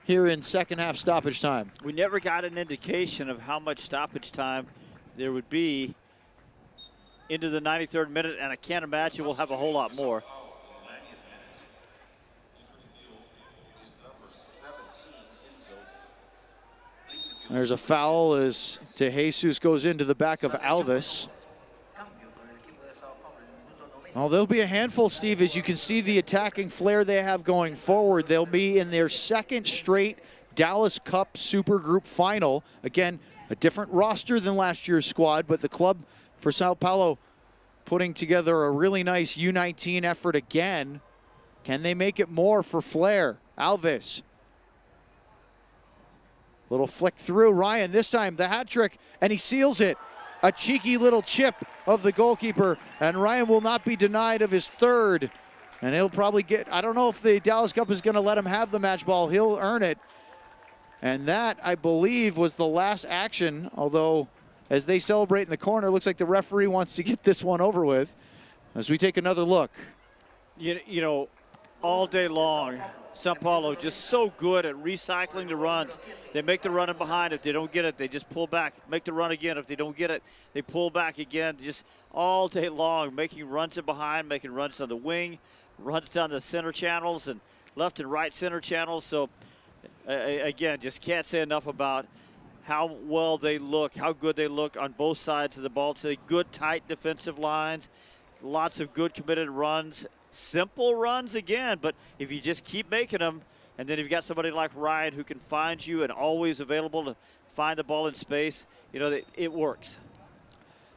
here in second half stoppage time. We never got an indication of how much stoppage time there would be into the 93rd minute, and I can't imagine we'll have a whole lot more. There's a foul as De Jesus goes into the back of Alves. Well, there'll be a handful, Steve, as you can see the attacking flair they have going forward. They'll be in their second straight Dallas Cup Super Group final. Again, a different roster than last year's squad, but the club for Sao Paulo putting together a really nice U19 effort again. Can they make it more for flair? Alves. Little flick through. Ryan, this time the hat trick, and he seals it. A cheeky little chip of the goalkeeper, and Ryan will not be denied of his third. And he'll probably get, I don't know if the Dallas Cup is going to let him have the match ball. He'll earn it. And that, I believe, was the last action, although as they celebrate in the corner, looks like the referee wants to get this one over with. As we take another look. You know, all day long, Sao Paulo just so good at recycling the runs. They make the run in behind. If they don't get it, they just pull back, make the run again. If they don't get it, they pull back again. Just all day long, making runs in behind, making runs on the wing, runs down the center channels and left and right center channels. So, again, just can't say enough about how well they look, how good they look on both sides of the ball. So good, tight defensive lines, lots of good committed runs. Simple runs again, but if you just keep making them, and then you've got somebody like Ryan who can find you and always available to find the ball in space, you know, it works.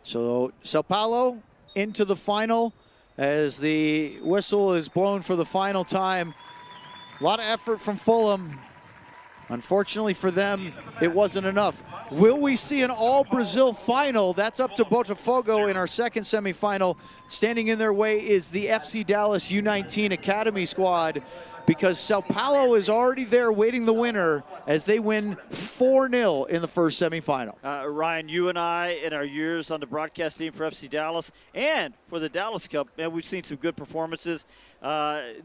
So Sao Paulo into the final as the whistle is blown for the final time. A lot of effort from Fulham. Unfortunately for them, it wasn't enough. Will we see an all-Brazil final? That's up to Botafogo in our second semifinal. Standing in their way is the FC Dallas U19 Academy squad, because Sao Paulo is already there waiting the winner as they win 4-0 in the first semifinal. Ryan, you and I, in our years on the broadcast team for FC Dallas and for the Dallas Cup, man, we've seen some good performances.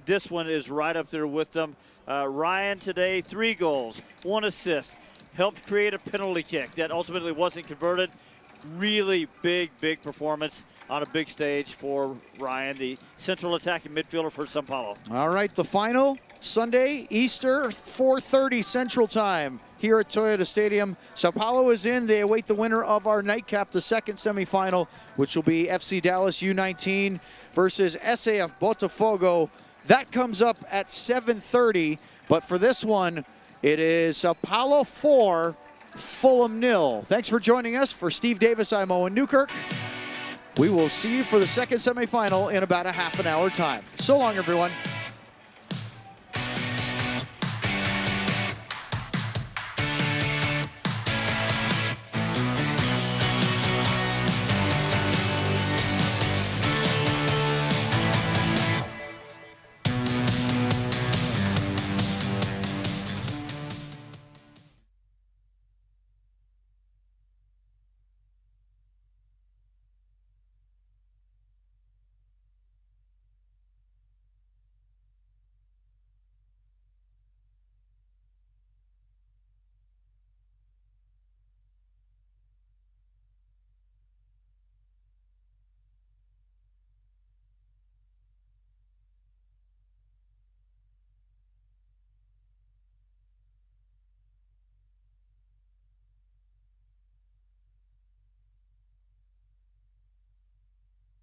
This one is right up there with them. Ryan today, 3 goals, 1 assist, helped create a penalty kick that ultimately wasn't converted. Really big performance on a big stage for Ryan, the central attacking midfielder for Sao Paulo. All right, the final, Sunday, Easter, 4:30 Central Time here at Toyota Stadium. Sao Paulo is in. They await the winner of our nightcap, the second semifinal, which will be FC Dallas U19 versus SAF Botafogo. That comes up at 7:30, but for this one, it is Sao Paulo 4, Fulham 0. Thanks for joining us. For Steve Davis, I'm Owen Newkirk. We will see you for the second semifinal in about a half an hour time. So long, everyone.